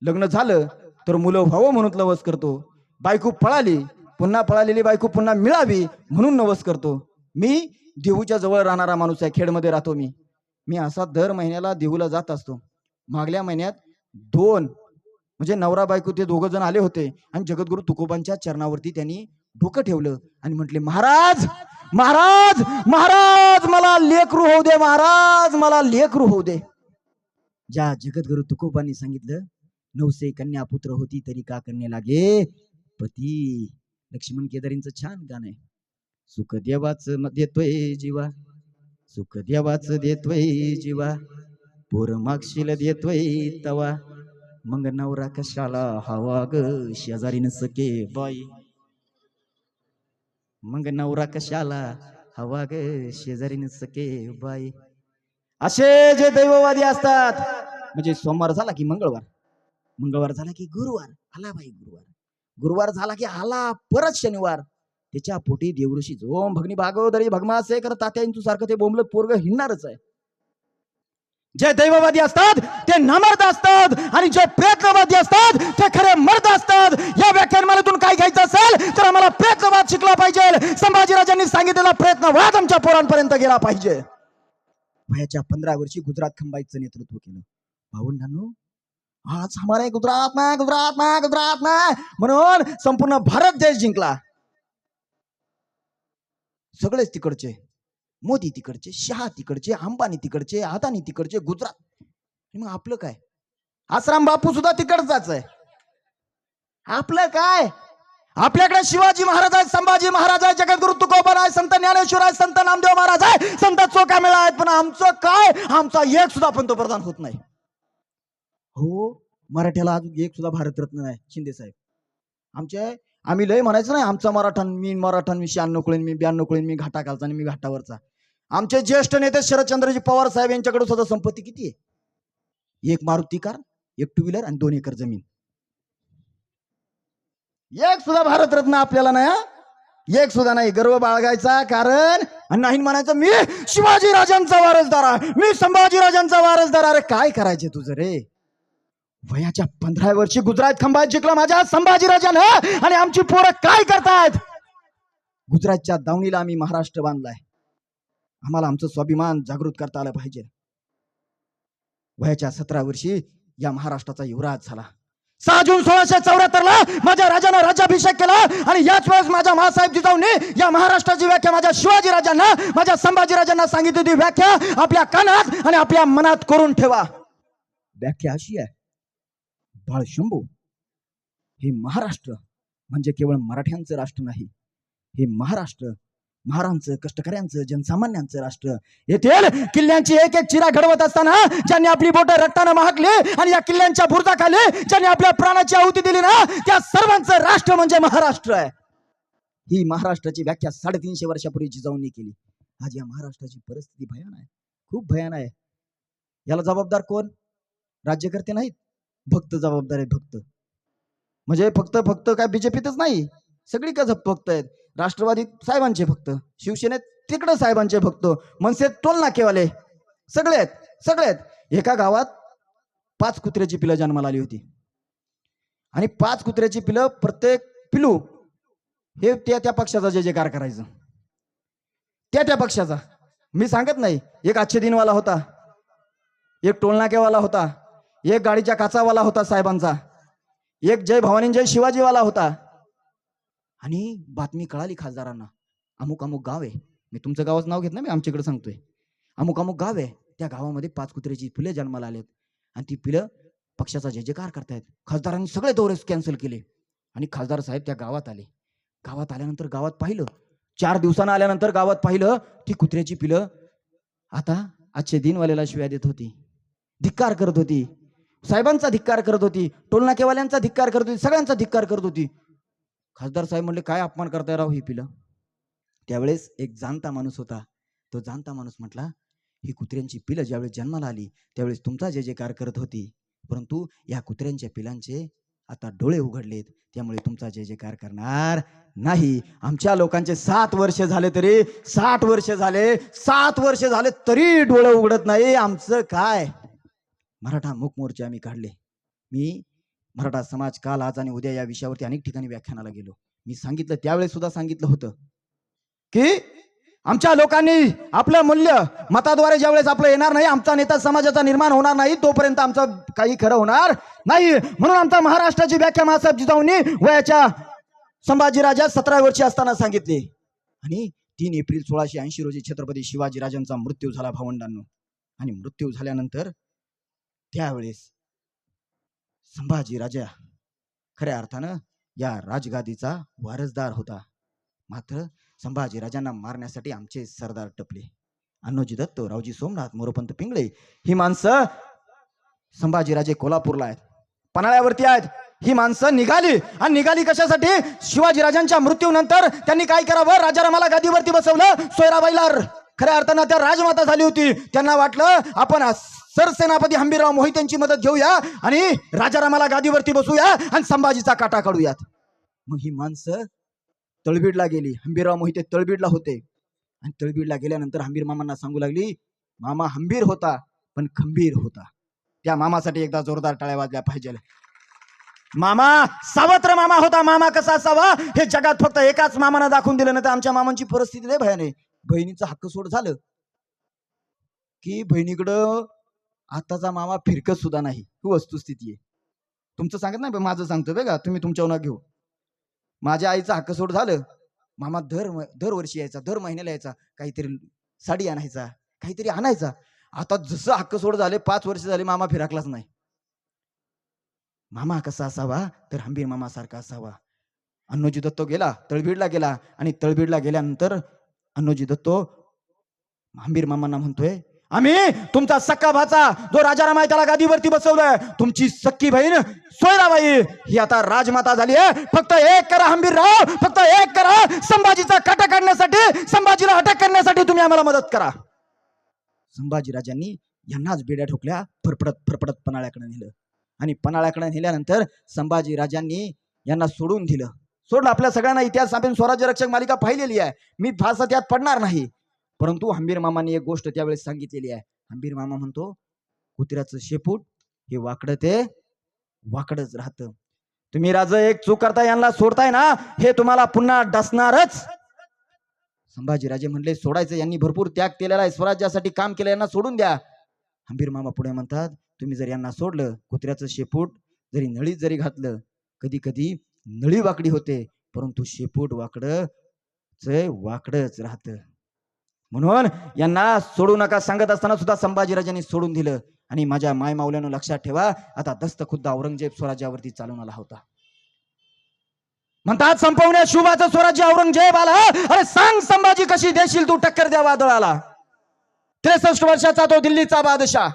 लग्न झालं तर मुलं व्हावं म्हणून नवस करतो. बायको पळाली, पुन्हा पळालेली बायको पुन्हा मिळावी म्हणून नवस करतो. मी देहूच्या जवळ राहणारा माणूस आहे, खेडमध्ये राहतो मी असा दर महिन्याला देहूला जात असतो. मागल्या महिन्यात 2 म्हणजे नवरा बायको ते 2 जण आले होते आणि जगद्गुरु तुकोबांच्या चरणावरती त्यांनी डोकं ठेवलं आणि म्हटले, महाराज महाराज महाराज मला लेकरू होऊ दे, महाराज मला लेकरू होऊ दे. ज्या जगद्गुरु तुकोबांनी सांगितलं, नवसे कन्या पुत्र होती तरी का करणे लागे पती. लक्ष्मण केदारींचं छान गाणं आहे. सुख देवाच देतोय जीवा, सुख देवाच देतोय जीवा, पोर मागशील देतोय तवा, मग नवरा कशाला हवा ग शेजारीन सके बाई, मग नवरा कशाला हवा ग शेजारीन सके बाई. असे जे दैववादी असतात, म्हणजे सोमवार झाला की मंगळवार, मंगळवार झाला की गुरुवार, आला बाई गुरुवार, गुरुवार झाला की आला परत शनिवार, त्याच्या पोटी देवऋषी झोम भगनी भागवदरी भगमासे कर तात्यांचू सारखं ते बोंबलत पोरग हिंडणारच आहे. जे दैववादी असतात ते नामर्द असतात आणि जे प्रयत्नवादी असतात ते खरे मर्द असतात. या व्याख्यानमालेतून काय घ्यायचं असेल तर आम्हाला प्रयत्नवाद शिकला पाहिजे. संभाजीराजांनी सांगितलेला प्रयत्नवाद आमच्या पोरांपर्यंत गेला पाहिजे. वयाच्या 15 वर्षी गुजरात खंबाईचं नेतृत्व केलं. भावंडांनो, आज हमारे गुजरात में गुजरात में गुजरात में म्हणून संपूर्ण भारत देश जिंकला. सगळेच तिकडचे, मोदी तिकडचे, शहा तिकडचे, अंबानी तिकडचे, अदानी तिकडचे, गुजरात. मग आपलं काय? आसाराम बापू सुद्धा तिकडचाच आहे. आपलं काय? आपल्याकडे शिवाजी महाराज आहे, संभाजी महाराज आहे, जगद्गुरु तुकोबा आहे, संत ज्ञानेश्वर आहे, संत नामदेव महाराज आहे, संत चोखामेळा आहेत. पण आमचं काय? आमचा एक सुद्धा पंतप्रधान होत नाही. हो, मराठ्याला अजून एक सुद्धा भारतरत्न नाही. शिंदे साहेब आमचे, आम्ही लय म्हणायचं नाही आमचा मराठा, मी 96 कुळीन, मी 92 कुळीन, मी घाटा खालचा आणि मी घाटावरचा. आमचे ज्येष्ठ नेते शरदचंद्रजी पवार साहेब यांच्याकडे सुद्धा संपत्ती किती आहे? 1 मारुती कार, 1 टू व्हीलर आणि 2 एकर जमीन. एक सुद्धा भारतरत्न आपल्याला नाही, एक सुद्धा नाही. गर्व बाळगायचा कारण नाही म्हणायचं मी शिवाजी राजांचा वारसदार आहे, मी संभाजी राजांचा वारसदार. अरे काय करायचे तुझं रे? वयाच्या 15 वर्षी गुजरात खंबात जिंकला माझ्या संभाजी राजानं आणि आमची पोरं काय करतायत? गुजरातच्या दावणीला आम्ही महाराष्ट्र बांधलाय. आम्हाला आमचं स्वाभिमान जागृत करता आलं पाहिजे. वयाच्या 17 वर्षी या महाराष्ट्राचा युवराज झाला. 6 जून 1674ला माझ्या राजानं राज्याभिषेक केला आणि याच वेळेस माझ्या महासाहेब जिजाऊंनी या महाराष्ट्राची व्याख्या माझ्या शिवाजी राजांना, माझ्या संभाजी राजांना सांगितली. ती व्याख्या आपल्या कानात आणि आपल्या मनात करून ठेवा. व्याख्या अशी आहे, बाळशंभू, हे महाराष्ट्र म्हणजे केवळ मराठ्यांचं राष्ट्र नाही, हे महाराष्ट्र महारांचं, कष्टकऱ्यांचं, जनसामान्यांचं राष्ट्र. येथील किल्ल्यांची एक एक चिरा घडवत असताना ज्यांनी आपली बोटं रक्तानं महाकली आणि या किल्ल्यांच्या बुरुजाखाली ज्यांनी आपल्या प्राणाची आहुती दिली ना, त्या सर्वांचं राष्ट्र म्हणजे महाराष्ट्र आहे. ही महाराष्ट्राची व्याख्या 350 वर्षापूर्वी जिजाऊंनी केली. आज या महाराष्ट्राची परिस्थिती भयान आहे, खूप भयान आहे. याला जबाबदार कोण? राज्यकर्ते नाहीत, भक्त जबाबदार आहेत. भक्त म्हणजे फक्त काय बीजेपीतच नाही, सगळीकडे भक्त आहेत. राष्ट्रवादी साहेबांचे भक्त, शिवसेनेत तिकडे साहेबांचे भक्त, मनसेत टोल नाकेवाले सगळे आहेत. एका गावात 5 कुत्र्याची पिलं जन्माला आली होती आणि 5 कुत्र्याची पिलं, प्रत्येक पिलू हे त्या पक्षाचा जे जयकार करायचं, त्या पक्षाचा. मी सांगत नाही. एक आजचे दिनवाला होता, एक टोलनाकेवाला होता, एक गाडीच्या काचावाला होता साहेबांचा, एक जय भवानी जय शिवाजीवाला होता. आणि बातमी कळाली खासदारांना, अमुक अमुक गाव आहे, मी तुमचं गावाचं नाव घेत नाही, मी आमच्याकडे सांगतोय, अमुक अमुक गाव आहे, त्या गावामध्ये 5 कुत्र्याची पिलं जन्माला आलेत आणि ती पिलं पक्षाचा जय जयकार करतायत. खासदारांनी सगळे दौरे कॅन्सल केले आणि खासदार साहेब त्या गावात आले. गावात आल्यानंतर गावात पाहिलं, 4 दिवसांना आल्यानंतर गावात पाहिलं, ती कुत्र्याची पिलं आता आजचे दिनवाल्याला शिव्या देत होती, धिक्कार करत होती, साहेबांचा धिक्कार करत होती, टोलनाकेवाल्यांचा धिक्कार करत होती, सगळ्यांचा धिक्कार करत होती. खासदार साहेब म्हणले, काय अपमान करताय राव ही पिलं. त्यावेळेस एक जाणता माणूस होता, तो जाणता माणूस म्हटला, ही कुत्र्यांची पिलं ज्यावेळेस जन्माला आली त्यावेळेस तुमचा जय जयकार करत होती, परंतु या कुत्र्यांच्या पिलांचे आता डोळे उघडलेत, त्यामुळे तुमचा जय जयकार करणार नाही. आमच्या लोकांचे 7 वर्ष झाले तरी 60 वर्ष झाले 7 वर्ष झाले तरी डोळे उघडत नाही. आमचं काय? मराठा मूक मोर्चे आम्ही काढले. मी मराठा समाज काल, आज आणि उद्या या विषयावरती अनेक ठिकाणी व्याख्यानाला गेलो. मी सांगितलं, त्यावेळेस सुद्धा सांगितलं होतं की आमच्या लोकांनी आपलं मूल्य मताद्वारे ज्यावेळेस आपलं येणार नाही, आमचा नेता समाजाचा निर्माण होणार नाही, तोपर्यंत आमचं काही खरं होणार नाही. म्हणून आमचा महाराष्ट्राची व्याख्या महासाहेब जिजाऊंनी वयाच्या संभाजीराजा 17 वर्षी असताना सांगितले. आणि 3 एप्रिल 1680 रोजी छत्रपती शिवाजीराजांचा मृत्यू झाला भावंडांनो. आणि मृत्यू झाल्यानंतर त्यावेळेस संभाजीराजा खऱ्या अर्थानं या राजगादीचा वारसदार होता. मात्र संभाजीराजांना मारण्यासाठी आमचे सरदार टपले. अण्णोजी दत्त, रावजी सोमनाथ, मोरोपंत पिंगळे ही माणसं संभाजीराजे कोल्हापूरला आहेत, पन्हाळ्यावरती आहेत. ही माणसं निघाली आणि निघाली कशासाठी? शिवाजीराजांच्या मृत्यूनंतर त्यांनी काय करावं? राजारामाला गादीवरती बसवलं. सोयराबाईला खऱ्या अर्थानं त्या राजमाता झाली होती. त्यांना वाटलं आपण सरसेनापती हंबीरराव मोहितेंची मदत घेऊया आणि राजारामाला गादीवरती बसूया आणि संभाजीचा काटा काढूयात. मग ही माणसं तळबीडला गेली. हंबीरराव मोहिते तळबीडला होते आणि तळबीडला गेल्यानंतर हंबीर मामांना सांगू लागली, मामा हंबीर होता पण खंबीर होता. त्या मामासाठी एकदा जोरदार टाळ्या वाजल्या पाहिजे. मामा सावत्र मामा होता. मामा कसा असावा हे जगात फक्त एकाच मामानं दाखवून दिलं. नाही तर आमच्या मामांची परिस्थिती लय भयाने. बहिणीचं हक्क सोड झालं की बहिणीकडं आताचा मामा फिरकत सुद्धा नाही. ही वस्तुस्थिती आहे. तुमचं सांगत नाही, माझं सांगतो बघा, तुम्ही तुमच्यावर ना घेऊ. माझ्या आईचं हक्क सोड झालं. मामा दरवर्षी यायचा, दर महिन्याला यायचा, काहीतरी साडी आणायचा, काहीतरी आणायचा. आता जसं हक्क सोड झाले, 5 वर्ष झाले, मामा फिरकलाच नाही. मामा कसा असावा? तर हंबीर मामा सारखा असावा. अण्णोजी दत्तो गेला, तळबीडला गेला आणि तळबीडला गेल्यानंतर अण्णोजी दत्तो हंबीर मामांना म्हणतोय, आम्ही तुमचा सक्का भाचा जो राजाराम आहे त्याला गादीवरती बसवलंय. तुमची सक्की बहीण सोयराबाई ही आता राजमाता झाली आहे. फक्त एक करा हंबीरराव, फक्त एक करा. संभाजीचा काटा काढण्यासाठी, संभाजीला अटक करण्यासाठी तुम्ही आम्हाला मदत करा. संभाजीराजांनी यांनाच बेड्या ठोकल्या. फरफडत पन्हाळ्याकडे नेलं आणि पन्हाळ्याकडे नेल्यानंतर संभाजीराजांनी यांना सोडून दिलं. सोडलं. आपल्या सगळ्यांना इतिहास आपण स्वराज्य रक्षक मालिका पाहिलेली आहे. मी फारसा त्यात पडणार नाही. परंतु हंबीर मामाने एक गोष्ट त्यावेळेस सांगितलेली आहे. हंबीर मामा म्हणतो, कुत्र्याचं शेपूट हे वाकडं ते वाकडच राहतं. तुम्ही राजा एक चूक करता, यांना सोडताय ना, हे तुम्हाला पुन्हा डसणारच. संभाजीराजे म्हणले, सोडायचं. यांनी भरपूर त्याग केलेला आहे, स्वराज्यासाठी काम केलं, यांना सोडून द्या. हंबीर मामा पुढे म्हणतात, तुम्ही जर यांना सोडलं, कुत्र्याचं शेपूट जरी नळीत जरी घातलं, कधी कधी नळी वाकडी होते, परंतु शेपूट वाकडच राहतं. म्हणून यांना सोडू नका सांगत असताना सुद्धा संभाजीराजांनी सोडून दिलं. आणि माझ्या माय मावल्यानं लक्षात ठेवा, आता दस्तखुद्द औरंगजेब स्वराज्यावरती चालून आला होता. म्हणतात संपवण्या शुभाचं स्वराज्य औरंगजेब आला. अरे सांग संभाजी कशी देशील तू टक्कर द्या वादळाला. 63 वर्षाचा तो दिल्लीचा बादशाह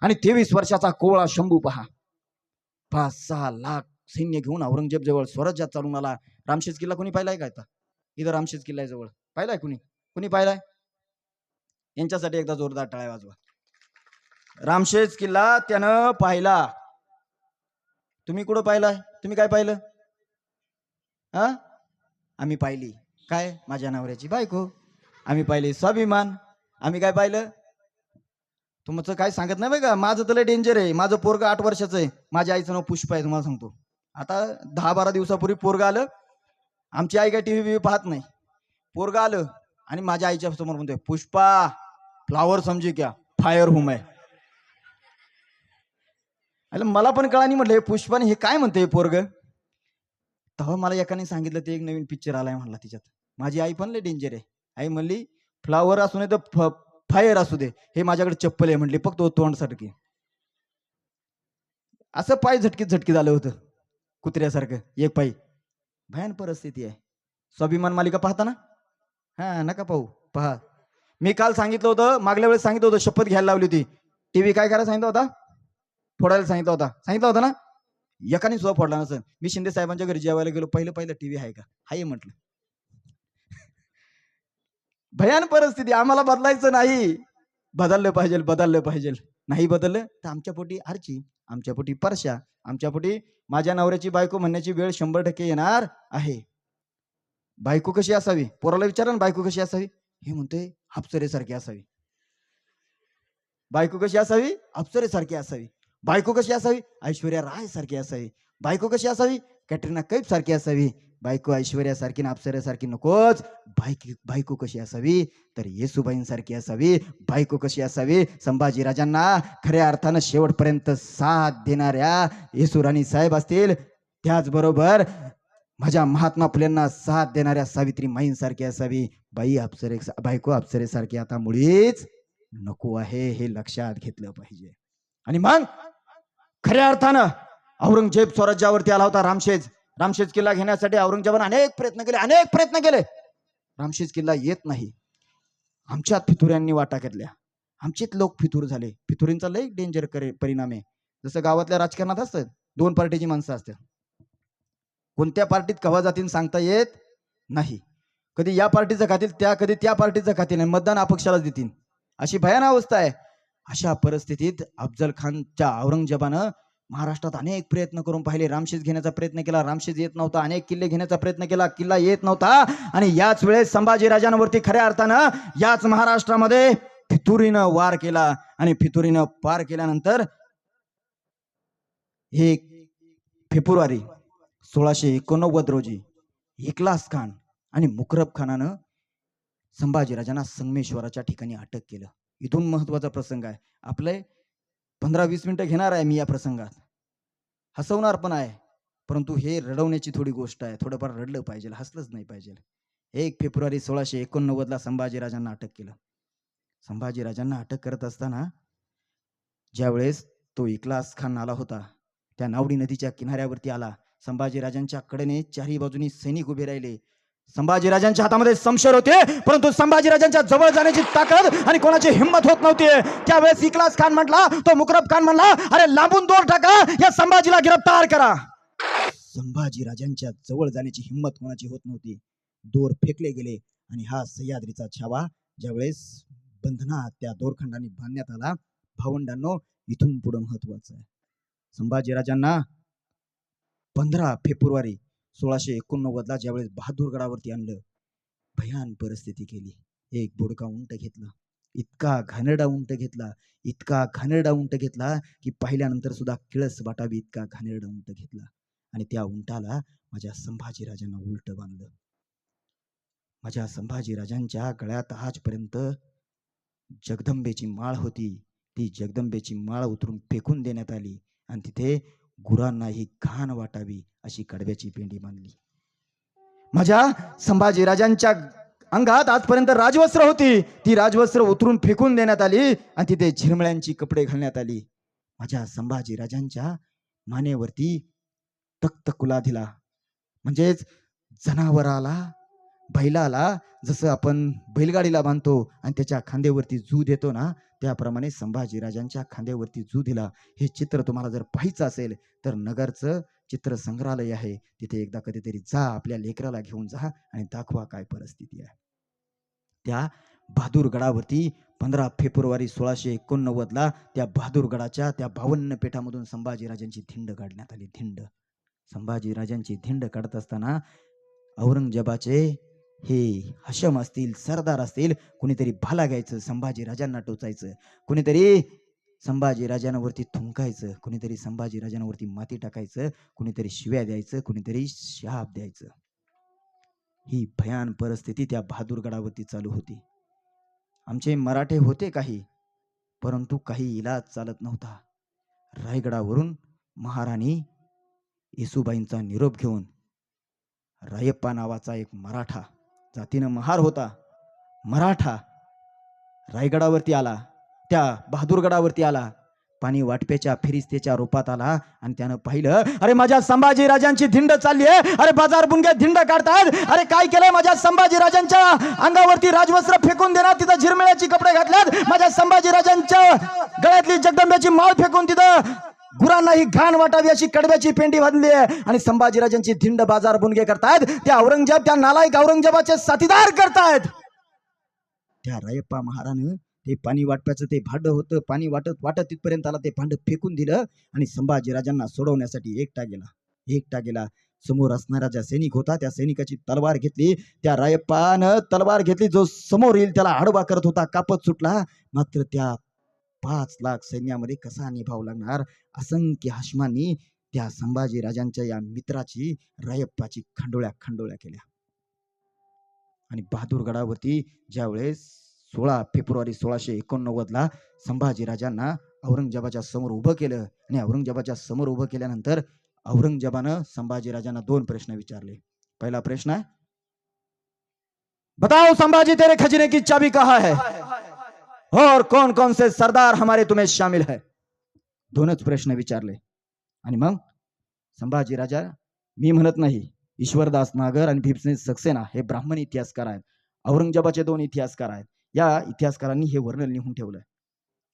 आणि 23 वर्षाचा कोवळा शंभू पहा. 5-6 लाख सैन्य घेऊन औरंगजेब जवळ स्वराज्यात चालून आला. रामशेज किल्ला कोणी पाहिलाय का? इथं रामशेज किल्ला आहे जवळ, पाहिलाय कोणी पाहिलाय? यांच्यासाठी एकदा जोरदार टाळ्या वाजवा. रामशेज किल्ला त्यानं पाहिला. तुम्ही कुठं पाहिलाय? तुम्ही काय पाहिलं? आम्ही पाहिली काय? माझ्या नवऱ्याची बायको. आम्ही पाहिली स्वाभिमान. आम्ही काय पाहिलं? तुमचं काय सांगत नाही बघा. माझं तर लय डेंजर आहे. माझं पोरग 8 वर्षाचं आहे. माझ्या आईचं नाव पुष्पा आहे. तुम्हाला सांगतो, आता 10-12 दिवसापूर्वी पोरग आलं. आमची आई काय टीव्ही पाहत नाही. पोरग आलं आणि माझ्या आईच्या समोर म्हणतोय, पुष्पा फ्लावर समजे क्या, फायर हुम आहे. मला पण कळा नाही. म्हटलं पुष्पाने हे काय म्हणते पोरग. तेव्हा मला एकाने सांगितलं ते एक नवीन पिक्चर आलाय म्हणला त्याच्यात. माझी आई पण लय डेंजर आहे. आई म्हणली फ्लावर असू नये तर फायर असू दे, हे माझ्याकडे चप्पल आहे म्हणली, फक्त तोंड सारखी. असं पाय झटकी झालं होतं कुत्र्यासारखं एक पायी. भयान परिस्थिती आहे. स्वाभिमान मालिका पाहता ना? नका पाहू, पहा. मी काल सांगितलं होतं, मागल्या वेळेस सांगितलं होतं, शपथ घ्यायला लावली होती. टीव्ही काय करायला सांगितलं होता? फोडायला सांगितलं होतं ना? एकाने सुद्धा फोडला नसेल. मी शिंदे साहेबांच्या घरी जेवायला गेलो, पहिलं टीव्ही आहे का? हाय म्हटलं. भयान परिस्थिती. आम्हाला बदलायचं नाही. बदललं पाहिजे. नाही बदललं तर आमच्या पोटी आरची, आमच्या पोटी परशा, आमच्या पोटी माझ्या नवऱ्याची बायको म्हणण्याची वेळ 100% येणार आहे. बायको कशी असावी? पोराला विचारा ना, बायको कशी असावी? हे म्हणतोय अप्सरेसारखी असावी. बायको कशी असावी? अप्सरेसारखी असावी. बायको कशी असावी? ऐश्वर्या राय सारखी असावी. बायको कशी असावी? कॅटरीना कैफ सारखी असावी. बायको ऐश्वर्यासारखी ना अप्सरेसारखी नकोच. बायको कशी असावी? तर येसुबाईंसारखी असावी. बायको कशी असावी? संभाजीराजांना खऱ्या अर्थानं शेवटपर्यंत साथ देणाऱ्या येसुराणी साहेब असतील. त्याचबरोबर माझ्या महात्मा फुलेंना साथ देणाऱ्या सावित्री माईंसारखी असावी. बायको अप्सरेसारखी आता मुळीच नको आहे, हे लक्षात घेतलं पाहिजे. आणि मग खऱ्या अर्थानं औरंगजेब स्वराज्यावरती आला होता. रामशेज किल्ला घेण्यासाठी औरंगजेबाने अनेक प्रयत्न केले. रामशेज किल्ला येत नाही. आमच्यात फितुऱ्यांनी वाटा घेतल्या, आमचेच लोक फितूर झाले. फितुरींचा लय डेंजर परिणाम आहे. जसं गावातल्या राजकारणात असतं, दोन पार्टीची माणसं असतात. कोणत्या पार्टीत कवा जातील सांगता येत नाही. कधी या पार्टीचं खातील कधी त्या पार्टीचं खातील, आणि मतदान अपक्षालाच देतील. अशी भयानक अवस्था आहे. अशा परिस्थितीत अफजल खानच्या औरंगजेबानं महाराष्ट्रात अनेक प्रयत्न करून पाहिले. रामशेज घेण्याचा प्रयत्न केला, रामशेज येत नव्हता. अनेक किल्ले घेण्याचा प्रयत्न केला, किल्ला येत नव्हता. आणि याच वेळेस संभाजीराजांवरती खऱ्या अर्थानं याच महाराष्ट्रामध्ये फितुरीनं वार केला. आणि फितुरीनं पार केल्यानंतर 1 फेब्रुवारी 1689 रोजी इखलास खान आणि मुकरब खानानं संभाजीराजांना संगमेश्वराच्या ठिकाणी अटक केलं. इथून महत्वाचा प्रसंग आहे. आपले 15-20 मिनिटं घेणार आहे मी या प्रसंगात. हसवणार पण आहे, परंतु हे रडवण्याची थोडी गोष्ट आहे. थोडंफार रडलं पाहिजे, हसलंच नाही पाहिजे. 1 फेब्रुवारी 1689 संभाजीराजांना अटक केलं. संभाजीराजांना अटक करत असताना ज्यावेळेस तो इखलास खान आला होता, त्या नावडी नदीच्या किनाऱ्यावरती आला. संभाजीराजांच्या कडेने चारही बाजूनी सैनिक उभे राहिले. संभाजीराजांच्या हातामध्ये शमशेर होते, परंतु संभाजीराजांच्या जवळ जाण्याची ताकद आणि कोणाची हिंमत होत नव्हती. त्यावेळेस इखलास खान म्हटला, तो मुकरब खान म्हणला, अरे लांबून दोर टाका, या संभाजीला गिरफ्तार करा. संभाजीराजांच्या जवळ जाण्याची हिंमत कोणाची होत नव्हती. दोर फेकले गेले आणि हा सह्याद्रीचा छावा ज्यावेळेस बंधनात त्या दोरखंडाने बांधण्यात आला. भावंडांनो, इथून पुढे महत्वाचं आहे. संभाजीराजांना 15 फेब्रुवारी 1689 ज्यावेळेस बहादूरगडावरती आणलं, भयान परिस्थिती केली. एक बोडका उंट घेतला, इतका घाणेरडा उंट घेतला की पाहिल्यानंतर सुद्धा किळस वाटावी इतका घाणेरडा उंट घेतला. आणि त्या उंटाला माझ्या संभाजीराजांना उलट बांधलं. माझ्या संभाजीराजांच्या गळ्यात आजपर्यंत जगदंबेची माळ होती. ती जगदंबेची माळ उतरून फेकून देण्यात आली आणि तिथे गुरांनाही घाण वाटावी अशी कडव्याची पेंडी बांधली. माझ्या संभाजीराजांच्या अंगात आजपर्यंत राजवस्त्र होती, ती राजवस्त्र उतरून फेकून देण्यात आली आणि तिथे झिरमळ्यांची कपडे घालण्यात आली. माझ्या संभाजीराजांच्या मानेवरती तख्तकुला दिला, म्हणजेच जनावराला, बैलाला जसं आपण बैलगाडीला बांधतो आणि त्याच्या खांद्यावरती जू देतो ना, त्याप्रमाणे संभाजीराजांच्या खांद्यावरती जू दिला. हे चित्र तुम्हाला जर पाहायचं असेल तर नगरचं चित्र संग्रहालय आहे, तिथे एकदा कधीतरी जा, आपल्या लेकराला घेऊन जा आणि दाखवा काय परिस्थिती आहे. त्या बहादूरगडावरती 15 फेब्रुवारी 1689 त्या बहादूरगडाच्या त्या 52 पेठामधून संभाजीराजांची धिंड काढण्यात आली. संभाजीराजांची धिंड काढत असताना औरंगजेबाचे हे हशम असतील, सरदार असतील, कुणीतरी भाला घ्यायचं, संभाजीराजांना टोचायचं, कुणीतरी संभाजीराजांवरती थुंकायचं, कुणीतरी संभाजीराजांवरती माती टाकायचं, कुणीतरी शिव्या द्यायचं, कुणीतरी शाप द्यायचं. ही भयान परिस्थिती त्या बहादूरगडावरती चालू होती. आमचे मराठे होते काही, परंतु काही इलाज चालत नव्हता. रायगडावरून महाराणी येसुबाईंचा निरोप घेऊन रायप्पा नावाचा एक मराठा, जातीनं महार होता, मराठा रायगडावरती आला, त्या बहादूरगडावरती आला. पाणी वाटपेच्या फिरिस्तेच्या रूपात आला आणि त्यानं पाहिलं, अरे माझ्या संभाजीराजांची धिंड चालली आहे, अरे बाजार बुंगे धिंड काढतात, अरे काय केलंय, माझ्या संभाजीराजांच्या अंगावरती राजवस्त्र फेकून देणार, तिथं झिरमिळ्याची कपडे घातल्यात, माझ्या संभाजीराजांच्या गळ्यातली जगदंबेची माळ फेकून तिथं गुरांनाही घाण वाटावी अशी कडव्याची पेंडी बांधली आहे आणि संभाजीराजांची धिंड बाजार बुनगे करतायत. त्या नालायक औरंगजेबाचे साथीदार करतायत. त्या रायप्पा महारानं ते पाणी वाटपाचं ते भांड होतं, पाणी वाटत तिथपर्यंत आला, ते भांड फेकून दिलं आणि संभाजीराजांना सोडवण्यासाठी एकटा गेला. समोर असणारा ज्या सैनिक होता त्या सैनिकाची तलवार घेतली, त्या रायप्पानं तलवार घेतली, जो समोर येईल त्याला आडवा करत होता, कापत सुटला. मात्र त्या 5 लाख सैन्यामध्ये कसा निभाव लागणार. असंख्य हाशमांनी त्या संभाजीराजांच्या या मित्राची, रायप्पाची खंडोळ्या केल्या. आणि बहादूरगडावरती ज्यावेळेस 16 फेब्रुवारी 1689 संभाजीराजांना औरंगजेबाच्या समोर उभं केलं आणि औरंगजेबाच्या समोर उभं केल्यानंतर औरंगजेबानं संभाजीराजांना 2 प्रश्न विचारले. पहिला प्रश्न आहे, बताओ संभाजी तेरे खजीने की चाबी कहाँ है और कौन कौन से सरदार हमारे तुम्हें शामिल है. 2च प्रश्न विचारले. आणि मग संभाजी राजा, मी म्हणत नाही, ईश्वरदास नागर आणि भीमसेन सक्सेना हे ब्राह्मण इतिहासकार आहेत. औरंगजेबाचे 2 इतिहासकार आहेत. या इतिहासकारांनी हे वर्णन लिहून ठेवलंय.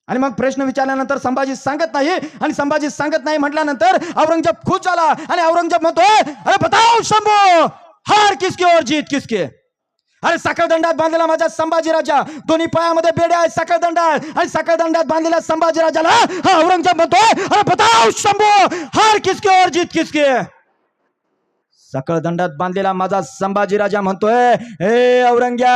आणि मग प्रश्न विचारल्यानंतर संभाजी सांगत नाही, आणि संभाजी सांगत नाही म्हटल्यानंतर औरंगजेब खुश झाला आणि औरंगजेब म्हणतोय, अरे बताओ शंभू, हार किसकी और जीत किसकी. अरे साखळदंडात बांधलेला माझा संभाजी राजा, दोन्ही पायामध्ये बेड्या आहेत, साखळदंड आहे, आणि साखळदंडात बांधलेल्या संभाजी राजाला हा औरंगजेब म्हणतोय, अरे बताओ शंभू, हार किसकी और जीत किसकी. साखळदंडात बांधलेला माझा संभाजी राजा म्हणतोय, हे औरंग्या,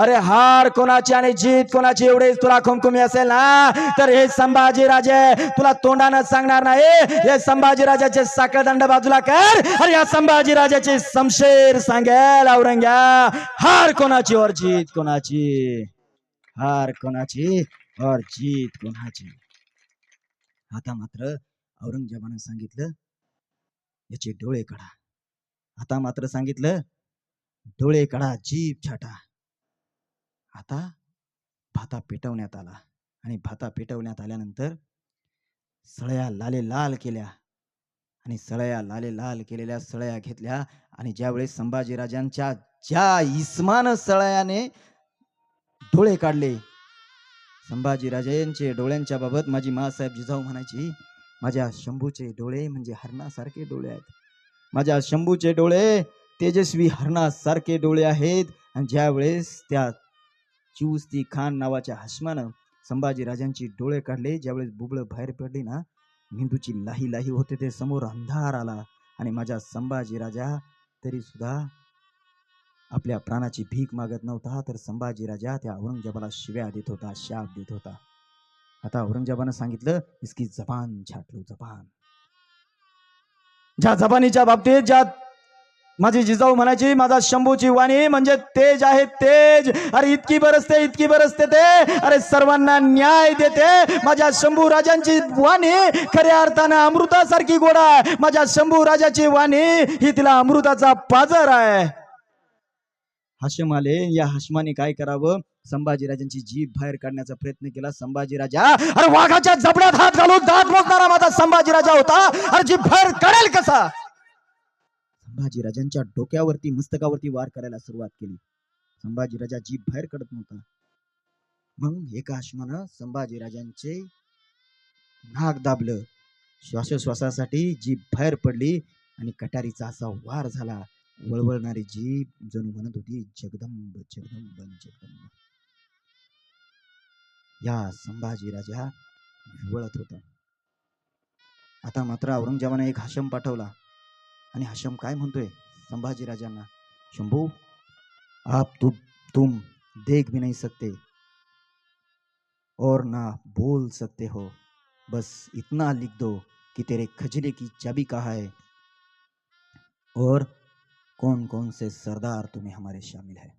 अरे हार कोणाची आणि जीत कोणाची एवढेच तुला खुमखुमी असेल ना, तर हे संभाजी राजे तुला तोंडानं सांगणार नाही. हे संभाजी राजाचे साखळदंड बाजूला कर, अरे या संभाजी राजाचे शमशेर सांगेल औरंग्या, हार कोणाची और जीत कोणाची, हार कोणाची और जीत कोणाची. आता मात्र औरंगजेबानं सांगितलं, याचे डोळे काढा. आता मात्र सांगितलं, डोळे काढा, जीभ छाटा. आता भाता पेटवण्यात आला, आणि भाता पेटवण्यात आल्यानंतर सळया लाले लाल केल्या, आणि सळया लाले लाल केलेल्या सळया घेतल्या, आणि ज्यावेळेस संभाजीराजांच्या ज्या इस्मान सळयाने डोळे काढले, संभाजीराजांचे डोळ्यांच्या बाबत माझी मासाहेब जिजाऊ म्हणायची, माझ्या शंभूचे डोळे म्हणजे हरणासारखे डोळे आहेत. माझ्या शंभूचे डोळे तेजस्वी हरणासारखे डोळे आहेत. आणि ज्यावेळेस त्या चिवस्ती खान नावाच्या हसमानं संभाजीराजांची डोळे काढले, ज्यावेळेस बुबळ बाहेर पडली ना, मेंदूची लाही लाही होते, ते समोर अंधार आला, आणि माझा संभाजीराजा तरी सुद्धा आपल्या प्राणाची भीक मागत नव्हता, तर संभाजीराजा त्या औरंगजेबाला शिव्या देत होता, शाप देत होता. आता औरंगजेबानं सांगितलं, इसकी जबान छाट लो, जबान. ज्या जबानीच्या बाबतीत ज्या माझी जिजाऊ म्हणायची, माझा शंभूची वाणी म्हणजे तेज आहे, तेज. अरे इतकी बरसते, इतकी बरसते ते, अरे सर्वांना न्याय देते. माझ्या शंभू राजांची वाणी खऱ्या अर्थानं अमृतासारखी गोड आहे. माझ्या शंभू राजाची वाणी ही तिला अमृताचा पाझर आहे. हाशम आले, या हाशमाने काय करावं, संभाजीराजांची जीभ बाहेर काढण्याचा प्रयत्न केला. संभाजीराजा, अरे वाघाच्या जबड्यात हात घालून दात मोजणारा माझा संभाजीराजा होता, अरे जीभ बाहेर काढेल कसा. संभाजीराजांच्या डोक्यावरती, मस्तकावरती वार करायला सुरुवात केली. संभाजीराजा जीभ बाहेर काढत नव्हता. मग एका हाशमानं संभाजीराजांचे नाक दाबलं, श्वासोश्वासासाठी जीभ बाहेर पडली, आणि कटारीचा असा वार झाला. वळवळणारी जीभ जणू म्हणत होती, जगदंब जगदंब जगदंब. या संभाजीराजा विवळत होता. आता मात्र औरंगजेबाने एक हाशम पाठवला, आणि हाशम काय म्हणतोय संभाजीराजांना, शंभू, आप तुम देख भी नहीं सकते और ना बोल सकते हो, बस इतना लिख दो कि तेरे खजले की चाबी कहाँ है और कौन कौन से सरदार तुम्हें हमारे शामिल है.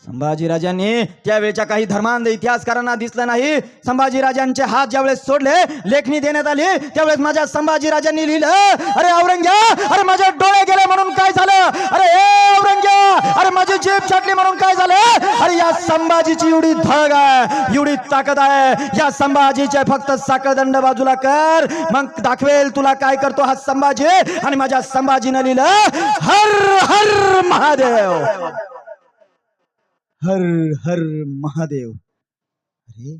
संभाजीराजांनी त्यावेळेच्या काही धर्मांध इतिहासकारांना दिसलं नाही. संभाजीराजांचे हात ज्यावेळेस सोडले, लेखणी देण्यात आली, त्यावेळेस माझ्या संभाजीराजांनी लिहिलं, अरे औरंग्या, अरे माझे डोळे गेले म्हणून काय झालं, अरे औरंग्या, अरे माझी जीभ छाटली म्हणून काय झालं. अरे या संभाजीची एवढी धग आहे, एवढी ताकद आहे, या संभाजीचे फक्त साखळदंड बाजूला कर, मग दाखवेल तुला काय करतो हा संभाजी. आणि माझ्या संभाजीनं लिहिलं, हर हर महादेव, हर हर महादेव. अरे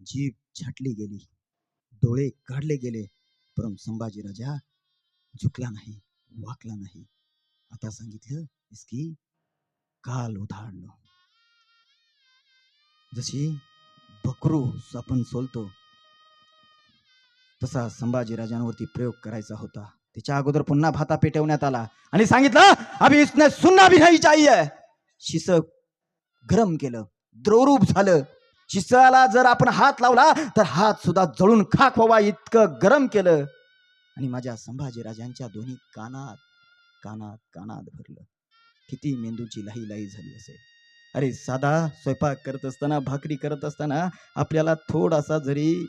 जीभ छाटली गेली, डोळे काढले गेले, परंतु संभाजीराजा झुकला नाही, वाकला नाही. आता सांगितलं, इसकी काल उधाडलो. जशी बकरू आपण सोलतो तसा संभाजीराजांवरती प्रयोग करायचा होता. त्याच्या अगोदर पुन्हा भाता पेटवण्यात आला, आणि सांगितलं, अभी इसने सुनना भी नहीं चाहिए. शिस गरम केलं, द्रवरूप झालं. शिसाला जर आपण हात लावला तर हात सुद्धा जळून खाक व्हावा इतकं गरम केलं. आणि माझ्या संभाजीराजांच्या दोन्ही कानात कानात कानात भरलं. किती मेंदूची लाही लाही झाली असेल. अरे साधा स्वयंपाक करत असताना, भाकरी करत असताना आपल्याला थोडासा जरी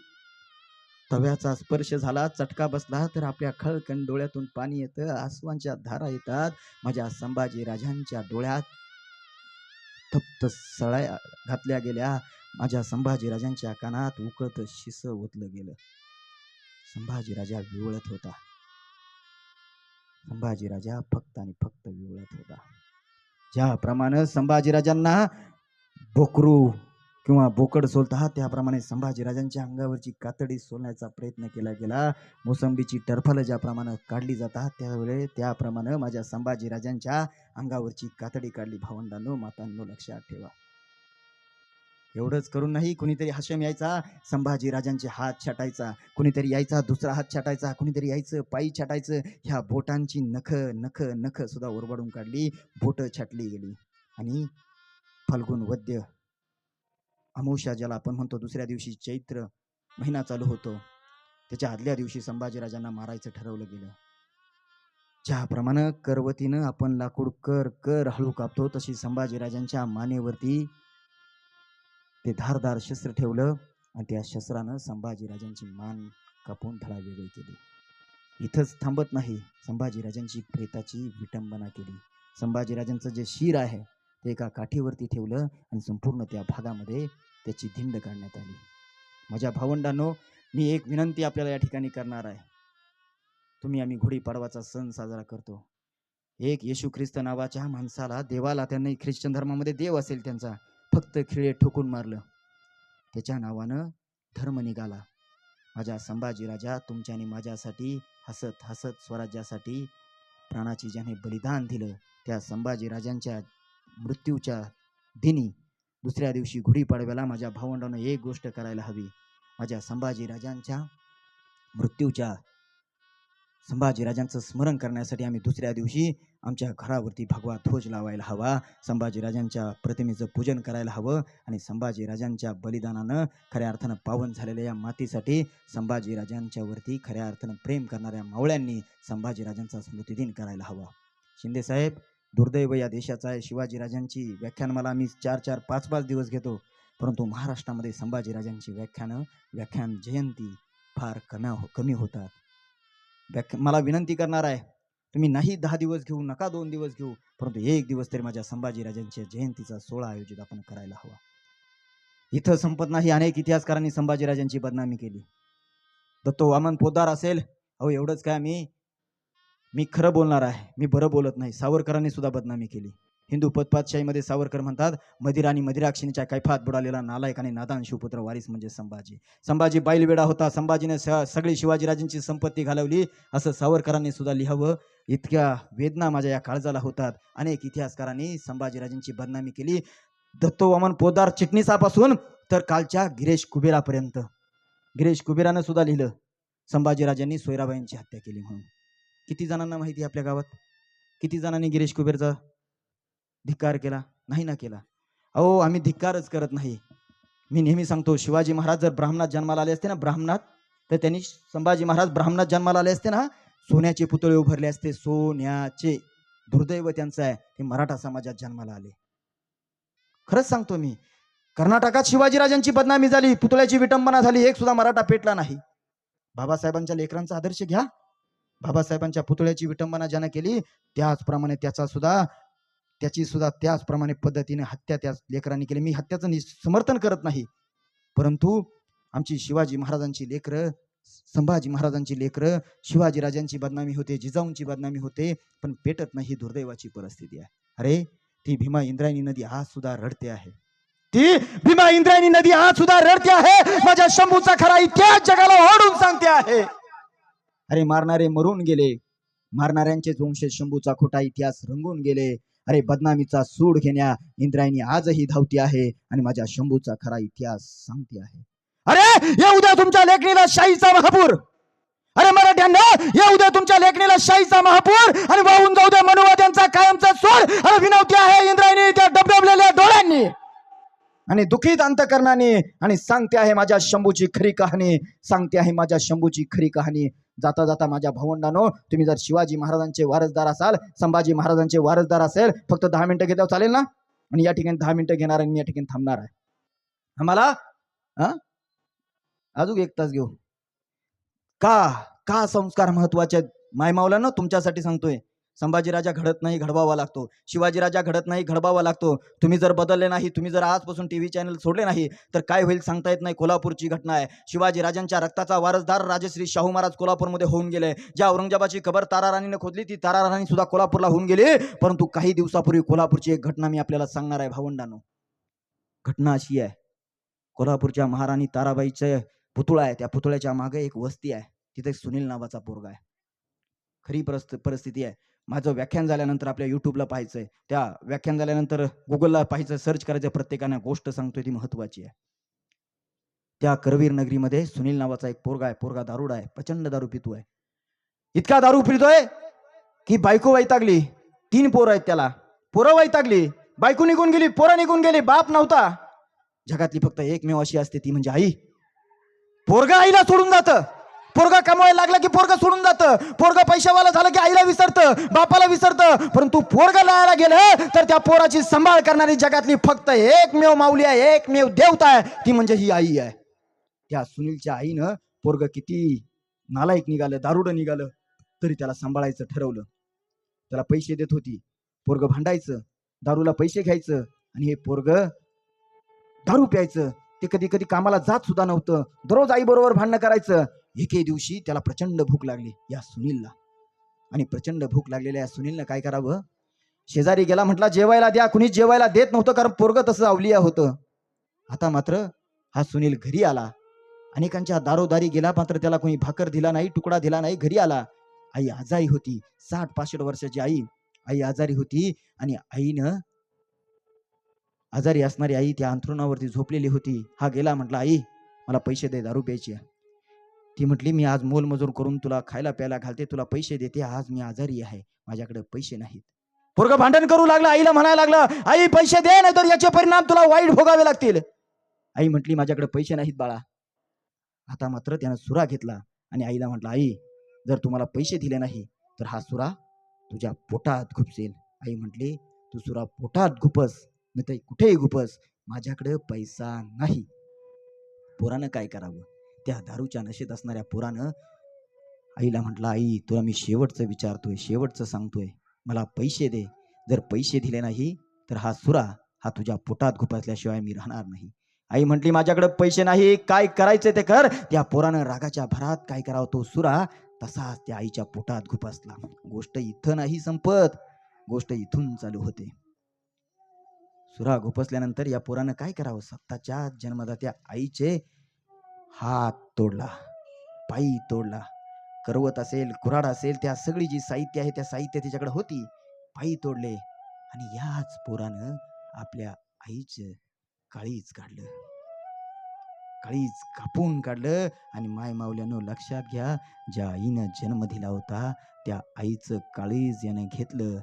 तव्याचा स्पर्श झाला, चटका बसला तर आपल्या खळकण डोळ्यातून पाणी येतं, आसवांच्या धारा येतात. माझ्या संभाजी राजांच्या डोळ्यात तप्त सळ्या घातल्या गेल्या. माझ्या संभाजी राजांच्या कानात उकळत शिस ओतलं गेलं. संभाजी राजा विवळत होता. संभाजी राजा फक्त आणि फक्त विवळत होता. ज्याप्रमाणे संभाजीराजांना बोकरू किंवा बोकड सोलतात त्याप्रमाणे संभाजीराजांच्या अंगावरची कातडी सोलण्याचा प्रयत्न केला गेला. मोसंबीची टरफलं ज्याप्रमाणे काढली जातात त्याप्रमाणे माझ्या संभाजीराजांच्या अंगावरची कातडी काढली. भावंडांनो, मातांनो, लक्षात ठेवा. एवढंच करून नाही, कुणीतरी हाशम यायचा, संभाजीराजांचे हात छाटायचा, कुणीतरी यायचा दुसरा हात छाटायचा, कुणीतरी यायचं पायी छाटायचं. ह्या बोटांची नख नख नख सुद्धा ओरबाडून काढली, बोट छाटली गेली. आणि फाल्गुन वद्य अमावस्या ज्याला आपण म्हणतो, दुसऱ्या दिवशी चैत्र महिना चालू होतो, त्याच्या आदल्या दिवशी संभाजीराजांना मारायचं ठरवलं गेलं. ज्याप्रमाणे करवतीनं आपण लाकूड कर कर हळू कापतो, तशी संभाजीराजांच्या मानेवरती ते धारदार शस्त्र ठेवलं आणि त्या शस्त्रानं संभाजीराजांची मान कापून धडा वेगळी केली. इथंच थांबत नाही, संभाजीराजांची प्रेताची विटंबना केली. संभाजीराजांचं जे शिर आहे ते एका काठीवरती ठेवलं आणि संपूर्ण त्या भागामध्ये त्याची धिंड काढण्यात आली. माझ्या भावंडांनो, मी एक विनंती आपल्याला या ठिकाणी करणार आहे. आम्ही गुढीपाडवाचा सण साजरा करतो. एक येशू ख्रिस्त नावाच्या माणसाला, देवाला, त्यांनी ख्रिश्चन धर्मामध्ये देव असेल त्यांचा, फक्त खिळे ठोकून मारलं, त्याच्या नावानं धर्म निघाला. माझ्या संभाजीराजा तुमच्या आणि माझ्यासाठी हसत हसत स्वराज्यासाठी प्राणाची ज्याने बलिदान दिलं, त्या संभाजीराजांच्या मृत्यूच्या दिनी दुसऱ्या दिवशी गुढीपाडव्याला माझ्या भावंडानं एक गोष्ट करायला हवी. माझ्या संभाजीराजांच्या मृत्यूच्या संभाजीराजांचं स्मरण करण्यासाठी आम्ही दुसऱ्या दिवशी आमच्या घरावरती भगवा ध्वज लावायला हवा, संभाजीराजांच्या प्रतिमेचं पूजन करायला हवं आणि संभाजीराजांच्या बलिदानानं खऱ्या अर्थानं पावन झालेल्या या मातीसाठी संभाजीराजांच्या वरती खऱ्या अर्थानं प्रेम करणाऱ्या मावळ्यांनी संभाजीराजांचा स्मृतिदिन करायला हवा. शिंदे साहेब, दुर्दैव या देशाचा आहे. शिवाजीराजांची व्याख्यानमाला आम्ही 4-4, 5-5 दिवस घेतो, परंतु महाराष्ट्रामध्ये संभाजीराजांची व्याख्यान जयंती फार कमी होतात. मला विनंती करणार आहे, तुम्ही नाही 10 दिवस घेऊ नका, 2 दिवस घेऊ, परंतु 1 दिवस तरी माझ्या संभाजीराजांच्या जयंतीचा सोहळा आयोजित आपण करायला हवा. इथं संपत नाही. अनेक इतिहासकारांनी संभाजीराजांची बदनामी केली. दत्तो वामन पोद्दार असेल, अहो एवढंच काय, मी खरं बोलणार आहे, मी बरं बोलत नाही. सावरकरांनी सुद्धा बदनामी केली. हिंदू पदपातशाहीमध्ये सावरकर म्हणतात, मदिरा आणि मदिराक्षिणीच्या कैफात बुडालेला नालायक आणि नादान शिवपुत्र वारीस म्हणजे संभाजी बैलवेडा होता. संभाजीने सगळी शिवाजीराजांची संपत्ती घालवली, असं सावरकरांनी सुद्धा लिहावं. इतक्या वेदना माझ्या या काळजाला होतात. अनेक इतिहासकारांनी संभाजीराजांची बदनामी केली. दत्तो वामन पोद्दार चिटणीसापासून तर कालच्या गिरीश कुबेरापर्यंत. गिरीश कुबेरानं सुद्धा लिहिलं, संभाजीराजांनी सोयराबाईंची हत्या केली म्हणून. किती जणांना माहिती आपल्या गावात? किती जणांनी गिरीश कुबेरचा धिक्कार केला? नाही ना केला. अहो, आम्ही धिक्कारच करत नाही. मी नेहमी सांगतो, शिवाजी महाराज जर ब्राह्मणात जन्माला आले असते ना, ब्राह्मणात, तर त्यांनी संभाजी महाराज ब्राह्मणात जन्माला आले असते ना, सोन्याचे पुतळे उभारले असते, सोन्याचे. दुर्दैव त्यांचं आहे, ते मराठा समाजात जन्माला आले. खरंच सांगतो मी, कर्नाटकात शिवाजीराजांची बदनामी झाली, पुतळ्याची विटंबना झाली, एक सुद्धा मराठा पेटला नाही. बाबासाहेबांच्या लेकरांचा आदर्श घ्या. बाबासाहेबांच्या पुतळ्याची विटंबना ज्यानं केली, त्याचप्रमाणे त्याची सुद्धा त्याचप्रमाणे पद्धतीने हत्या त्या लेकरांनी केली. मी हत्याचं समर्थन करत नाही, परंतु आमची शिवाजी महाराजांची लेकरं, संभाजी महाराजांची लेकरं, शिवाजीराजांची बदनामी होते, जिजाऊंची बदनामी होते, पण पेटत नाही. ही दुर्दैवाची परिस्थिती आहे. अरे, ती भीमा इंद्रायणी नदी आज सुद्धा रडते आहे. ती भीमा इंद्रायणी नदी आज सुद्धा रडते आहे. माझ्या शंभूचा खरा इतिहास जगाला ओढून सांगते आहे. अरे, मारणारे मरून गेले, मारणाऱ्यांचे वंशज शंभूचा खोटा इतिहास रंगून गेले. अरे, बदनामीचा सूड घेण्या इंद्रायणी आजही धावती आहे आणि माझ्या शंभूचा खरा इतिहास सांगते आहे. अरे, या उद्या तुमच्या लेखणीला शाहीचा महापूर. अरे मराठ्यांना, या उद्या तुमच्या लेखणीला शाहीचा महापूर आणि वाहून जाऊ द्या मनुवाद्यांचा कायमचा सूड. अरे, विनवती आहे इंद्रायणी त्या डबडबलेल्या डोळ्यांनी आणि दुखीत अंतकरणाने, आणि सांगते आहे माझ्या शंभूची खरी कहाणी, सांगते आहे माझ्या शंभूची खरी कहाणी. जाता जाता माझ्या भावंडांनो, तुम्ही जर शिवाजी महाराजांचे वारसदार असाल, संभाजी महाराजांचे वारसदार असेल, फक्त 10 मिनिटं घेतल्यावर चालेल ना? आणि या ठिकाणी 10 मिनिटं घेणार आणि मी या ठिकाणी थांबणार आहे. आम्हाला अजून 1 तास घेऊ. का का संस्कार महत्वाचे आहेत? मायमावला तुमच्यासाठी सांगतोय. संभाजीराजा घडत नाही, घडवावा लागतो. शिवाजीराजा घडत नाही, घडवावा लागतो. तुम्ही जर बदलले नाही, तुम्ही जर आजपासून टीव्ही चॅनल सोडले नाही, तर काय होईल सांगता येत नाही. कोल्हापूरची घटना आहे. शिवाजीराजांच्या रक्ताचा वारसदार राजश्री शाहू महाराज कोल्हापूरमध्ये होऊन गेले. ज्या औरंगजेबाची कबर ताराराणीने खोदली, ती ताराराणी सुद्धा कोल्हापूरला होऊन गेली. परंतु काही दिवसापूर्वी कोल्हापूरची एक घटना मी आपल्याला सांगणार आहे भावंडांनो. घटना अशी आहे, कोल्हापूरच्या महाराणी ताराबाईचे पुतळा आहे. त्या पुतळ्याच्या मागे एक वस्ती आहे. तिथे सुनील नावाचा पोरगा आहे. खरी परिस्थिती आहे. माझं व्याख्यान झाल्यानंतर आपल्या युट्यूबला पाहायचंय, त्या व्याख्यान झाल्यानंतर गुगलला पाहायचं, सर्च करायचं. प्रत्येकाने गोष्ट सांगतोय ती महत्वाची आहे. त्या करवीर नगरीमध्ये सुनील नावाचा एक पोरगा आहे. पोरगा दारुडा आहे, प्रचंड दारू पितोय. इतका दारू पितोय की बायको वैतागली. 3 पोरं आहेत त्याला. पोरं वैतागली, बायको निघून गेली, पोरं निघून गेली, बाप नव्हता. जगातली फक्त एकमेव अशी असते, ती म्हणजे आई. पोरगा आईला सोडून जातं. पोरगा कमवायला लागला की पोरगा सोडून जातं. पोरगा पैशावाला झालं की आईला विसरतं, बापाला विसरतं. परंतु पोरगा लायला गेलं तर त्या पोराची सांभाळ करणारी जगातली फक्त एकमेव माऊली आहे, एकमेव देवता आहे, ती म्हणजे ही आई आहे. त्या सुनीलच्या आईनं पोरग किती नालायक निघालं, दारुडं निघालं, तरी त्याला सांभाळायचं ठरवलं. त्याला पैसे देत होती. पोरग भांडायचं, दारूला पैसे घ्यायचं, आणि हे पोरग दारू प्यायचं. ते कधी कधी कामाला जात सुद्धा नव्हतं. दररोज आई बरोबर भांडणं करायचं. एके दिवशी त्याला प्रचंड भूक लागली या सुनीलला. आणि प्रचंड भूक लागलेल्या या सुनीलनं काय करावं, शेजारी गेला, म्हटला जेवायला द्या. कुणीच जेवायला देत नव्हतं, कारण पोरग तसं अवलिया होतं. आता मात्र हा सुनील घरी आला. अनेकांच्या दारोदारी गेला, मात्र त्याला कोणी भाकर दिला नाही, तुकडा दिला नाही. घरी आला. आई आजारी होती. 60-65 वर्षाची आई आजारी होती. आणि आईनं, आजारी असणारी आई त्या अंथरुणावरती झोपलेली होती. हा गेला, म्हटला आई मला पैसे दे, दारू प्यायची. ती म्हटली मी आज मोलमजूर करून तुला खायला प्यायला घालते, तुला पैसे देते, आज मी आजारी आहे, माझ्याकडे पैसे नाहीत. पोरग भांडण करू लागला. आईला म्हणायला लागला आई पैसे दे, नाही तर याचे परिणाम तुला वाईट भोगावे लागतील. आई म्हटली माझ्याकडे पैसे नाहीत बाळा. आता मात्र त्यानं सुरा घेतला आणि आईला म्हटलं आई जर तुम्हाला पैसे दिले नाही तर हा सुरा तुझ्या पोटात घुपसेल. आई म्हटली तू सुरा पोटात घुपस नाही तर कुठेही घुपस, माझ्याकडे पैसा नाही. पोरानं काय करावं, त्या दारूच्या नशेत असणाऱ्या पोरानं आईला म्हटलं आई तुला मी शेवटचं विचारतोय, शेवटचं सांगतोय, मला पैसे दे. जर पैसे दिले नाही तर हा सुरा हा तुझ्या पोटात घुपसल्याशिवाय मी राहणार नाही. आई म्हटली माझ्याकडे पैसे नाही, काय करायचं ते कर. त्या पोरानं रागाच्या भरात काय करावं, तो सुरा तसाच त्या आईच्या पोटात घुपसला. गोष्ट इथं नाही संपत, गोष्ट इथून चालू होते. सुरा घुपसल्यानंतर या पोरानं काय करावं, स्वतःच्या जन्मदात्या आईचे हात तोडला, पायी तोडला. करवत असेल, कुऱ्हाड असेल, त्या सगळी जी साहित्य आहे त्या साहित्य त्याच्याकडे होती, पायी तोडले. आणि याच पोरानं आपल्या आईचं काळीज काढलं, काळीज कापून काढलं. आणि माय माऊल्यानं लक्षात घ्या, ज्या आईनं जन्म दिला होता त्या आईचं काळीज यानं घेतलं,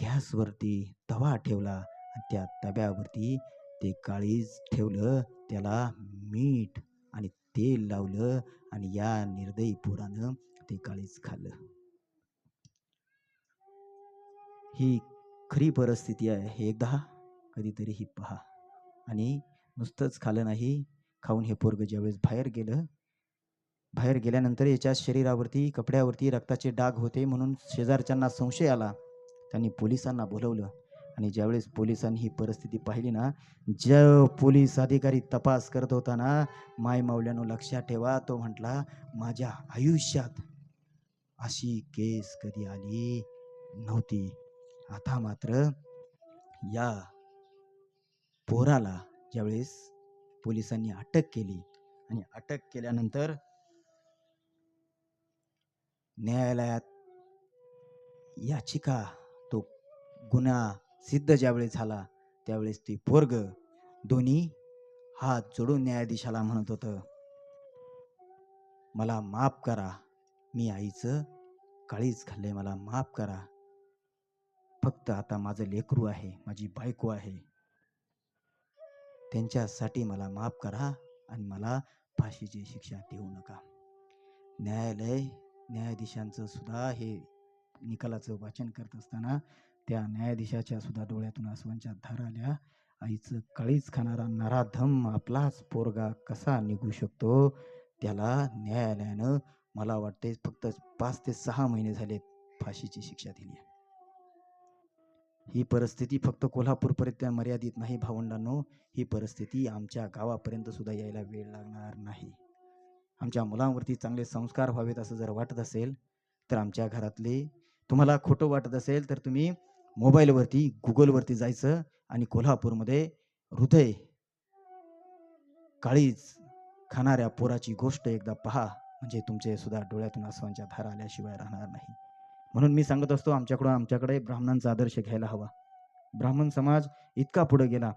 गॅसवरती तवा ठेवला आणि त्या तव्यावरती ते काळीज ठेवलं, त्याला मीठ आणि तेल लावलं आणि या निर्दयी पोरानं ते काळीज खाल्लं. ही खरी परिस्थिती आहे. हे एकदा कधीतरी ही पहा. आणि नुसतंच खाल्लं नाही, खाऊन हे पोरग ज्यावेळेस बाहेर गेलं, बाहेर गेल्यानंतर याच्या शरीरावरती कपड्यावरती रक्ताचे डाग होते, म्हणून शेजारच्यांना संशय आला. त्यांनी पोलिसांना बोलवलं. आणि ज्यावेळेस पोलिसांनी ही परिस्थिती पाहिली ना, जो पोलीस अधिकारी तपास करत होता ना, माय माऊल्यानो लक्षात ठेवा, तो म्हटला माझ्या आयुष्यात अशी केस कधी आली नव्हती. आता मात्र या पोराला ज्यावेळेस पोलिसांनी अटक केली आणि अटक केल्यानंतर न्यायालयात याचिका, तो गुन्हा सिद्ध ज्यावेळेस झाला त्यावेळेस ते पोरग दोन्ही हात जोडून न्यायाधीशाला म्हणत होतं, मला माफ करा, मी आईचं काळीज खाल्लंय, मला माफ करा. फक्त आता माझं लेकरू आहे, माझी बायको आहे, त्यांच्यासाठी मला माफ करा आणि मला फाशीची शिक्षा देऊ नका. न्यायाधीशांचं सुद्धा हे निकालाचं वाचन करत असताना त्या न्यायाधीशाच्या सुद्धा डोळ्यातून आसवांच्या धारा आल्या. आईचं काळीज खाणारा नराधम आपलाच पोरगा कसा निघू शकतो, त्याला न्यायालयानं मला वाटते फक्त 5 ते 6 महिने झालेत फाशीची शिक्षा दिली आहे. ही परिस्थिती फक्त कोल्हापूरपर्यंत मर्यादित नाही भावंडांनो, ही परिस्थिती आमच्या गावापर्यंत सुद्धा यायला वेळ लागणार नाही. आमच्या मुलांवरती चांगले संस्कार व्हावेत असं जर वाटत असेल तर आमच्या घरातले, तुम्हाला खोटं वाटत असेल तर तुम्ही मोबाईलवरती गुगलवरती जायचं आणि कोल्हापूरमध्ये हृदय काळीज खाणाऱ्या पोराची गोष्ट एकदा पहा, म्हणजे तुमचे सुद्धा डोळ्यातून आसवांच्या धारा आल्याशिवाय राहणार नाही. म्हणून मी सांगत असतो आमच्याकडे ब्राह्मणांचा आदर्श घ्यायला हवा. ब्राह्मण समाज इतका पुढे गेला,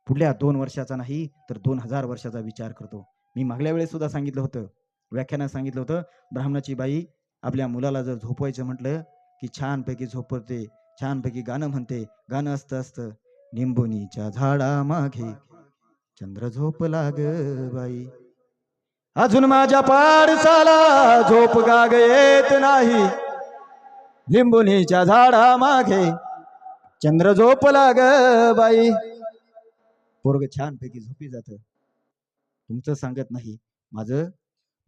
पुढल्या 2 वर्षाचा नाही तर 2000 वर्षाचा विचार करतो. मी मागल्या वेळेस सुद्धा सांगितलं होतं, व्याख्यानात सांगितलं होतं, ब्राह्मणाची बाई आपल्या मुलाला जर झोपवायचं म्हटलं की छानपैकी झोपवते, छानपैकी गाणं म्हणते. गाणं असतं निंबोनीच्या झाडा मागे चंद्र झोपला ग बाई, अजून माझ्या पाडसाला झोप गाग येत नाही, लिंबोनीच्या झाडा मागे चंद्र झोपला ग बाई. पोरग छानपैकी झोपी जातं. तुमचं सांगत नाही.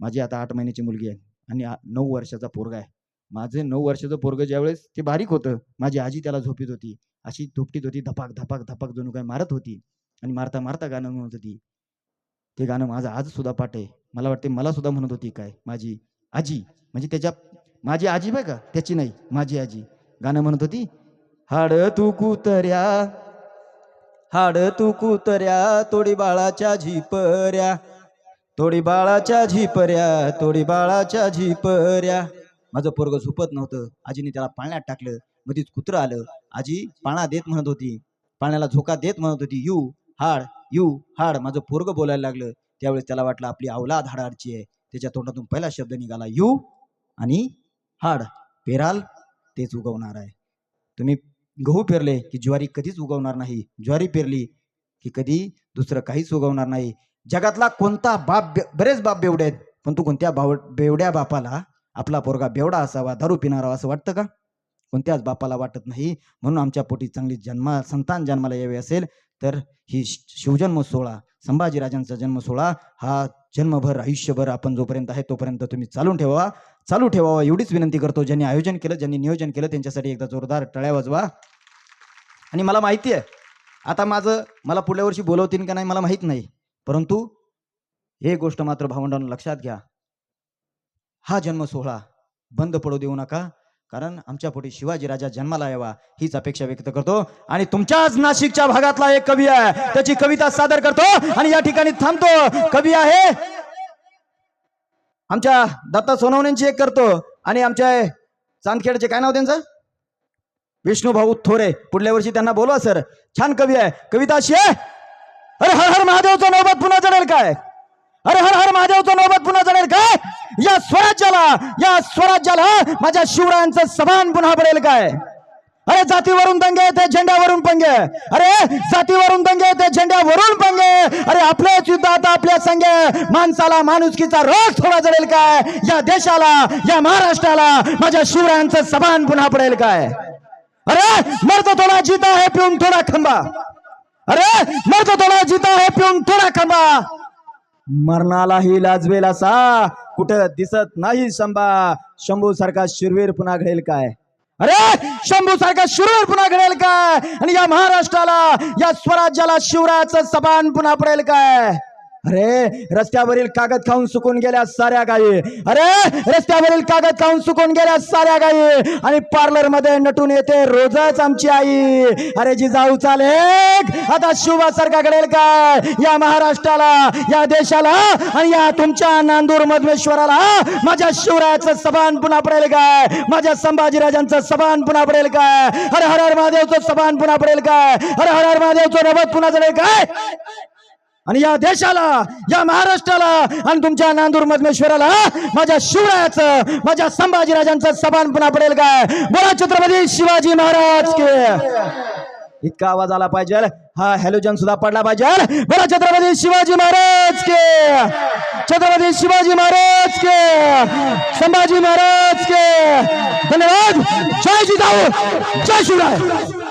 माझी आता 8 महिन्याची मुलगी आहे आणि 9 वर्षाचा पोरगा आहे. माझं 9 वर्षाचं पोरग ज्यावेळेस ते बारीक होतं, माझी आजी त्याला झोपीत होती, अशी धोपटीत होती, धपाक धपाक धपाक जणू काय मारत होती आणि मारता मारता गाणं म्हणत होती. ते गाणं माझं आज सुद्धा पाठ आहे. मला वाटते मला सुद्धा म्हणत होती काय माझी आजी, म्हणजे माझी आजी बाय का, त्याची नाही, माझी आजी गाणं म्हणत होती, हाड तू कुतऱ्या तोडी बाळाच्या झिपऱ्या, तोडी बाळाच्या झिपऱ्या, तोडी बाळाच्या झिपऱ्या. माझं पोरग झोपत नव्हतं. आजीने त्याला पाळण्यात टाकलं, मध्येच कुत्रं आलं. आजी पाळणा देत म्हणत होती, पाळण्याला झोका देत म्हणत होती, यू हाड. माझं पोरग बोलायला लागलं. त्यावेळेस त्याला वाटलं आपली अवलाद हाडाडची आहे. त्याच्या तोंडातून पहिला शब्द निघाला यू आणि हाड. पेराल तेच उगवणार आहे. तुम्ही गहू पेरले की ज्वारी कधीच उगवणार नाही, ज्वारी पेरली की कधी दुसरं काहीच उगवणार नाही. जगातला कोणता बाप, बरेच बाप बेवडे आहेत, पण तू कोणत्या बेवड्या बापाला आपला पोरगा बेवडा असावा, दारू पिणारा असं वाटतं का? कोणत्याच बापाला वाटत नाही. म्हणून आमच्या पोटी चांगली संतान जन्माला यावे असेल तर ही शिवजन्म सोहळा, संभाजीराजांचा जन्म सोहळा हा जन्मभर आयुष्यभर आपण जोपर्यंत आहे तोपर्यंत तुम्ही चालू ठेवावा एवढीच विनंती करतो. ज्यांनी आयोजन केलं, ज्यांनी नियोजन केलं त्यांच्यासाठी एकदा जोरदार टाळ्या वाजवा. आणि मला माहिती आहे आता मला पुढल्या वर्षी बोलवतील का नाही मला माहित नाही, परंतु एक गोष्ट मात्र भावंडांनो लक्षात घ्या, हा जन्म सोहळा बंद पडू देऊ नका, कारण आमच्या पोटी शिवाजी राजा जन्माला यावा हीच अपेक्षा व्यक्त करतो. आणि तुमच्याच नाशिकच्या भागातला एक कवी आहे, त्याची कविता सादर करतो आणि या ठिकाणी थांबतो. कवी आहे आमच्या दत्ता सोनवणेंची एक करतो आणि आमच्या चांदखेडचे काय नाव त्यांचं, विष्णुभाऊ थोरे. पुढल्या वर्षी त्यांना बोलवा सर, छान कवी आहे. कविता अशी आहे, अरे हर हर महादेवचा नौबत पुन्हा चढेल काय, अरे हर हर महादेवचा नौबत पुन्हा चढेल काय, या स्वराज्याला माझ्या शिवरायांचं सभान पुन्हा पडेल काय. अरे जातीवरून दंगे येते झेंड्यावरून पंगे, अरे जातीवरून दंगे येते झेंड्यावरून पंगे, अरे आपल्याच युद्धात आपल्या संगे माणसाला माणुसकीचा रोग थोडा जडेल काय, या देशाला या महाराष्ट्राला माझ्या शिवरायांचं सभान पुन्हा पडेल काय. अरे मर्द थोडा जीता है पिऊन थोडा खंबा, अरे मर्द थोडा जीता है पिऊन थोडा खंबा, मरणालाही लाजवेल असा कुठं दिसत नाही संभा, शंभू सारखा शिरवीर पुन्हा घडेल काय, अरे शंभू सारखा शिरवीर पुन्हा घडेल काय, आणि या महाराष्ट्राला या स्वराज्याला शिवरायाचं सभान पुन्हा पडेल काय. अरे रस्त्यावरील कागद खाऊन सुकून गेल्या साऱ्या गायी, अरे रस्त्यावरील कागद खाऊन सुकून गेल्या साऱ्या गायी, आणि पार्लर मध्ये नटून येते रोजच आमची आई. अरे जिजाऊ चाले आता शिवासारखा घडेल काय या महाराष्ट्राला या देशाला, आणि या तुमच्या नांदूर मधमेश्वराला माझ्या शिवरायाचं सभान पुन्हा पडेल काय, माझ्या संभाजीराजांचं सभान पुन्हा पडेल काय, हर हर हर महादेवचं सभान पुन्हा पडेल काय, हर हर हर महादेवचं नभत पुन्हा चढेल काय, आणि या देशाला या महाराष्ट्राला आणि तुमच्या नांदूर मधमेश्वराला माझ्या शिवरायाचं माझ्या संभाजीराजांचं सभान पुन्हा पडेल काय. बोला छत्रपती शिवाजी महाराज के. इतका आवाज आला पाहिजे, हा हॅलोजन सुद्धा पडला पाहिजे. बोला छत्रपती शिवाजी महाराज के, छत्रपती शिवाजी महाराज के, संभाजी महाराज के. धन्यवाद. जय जिजाऊ, जय शिवराय.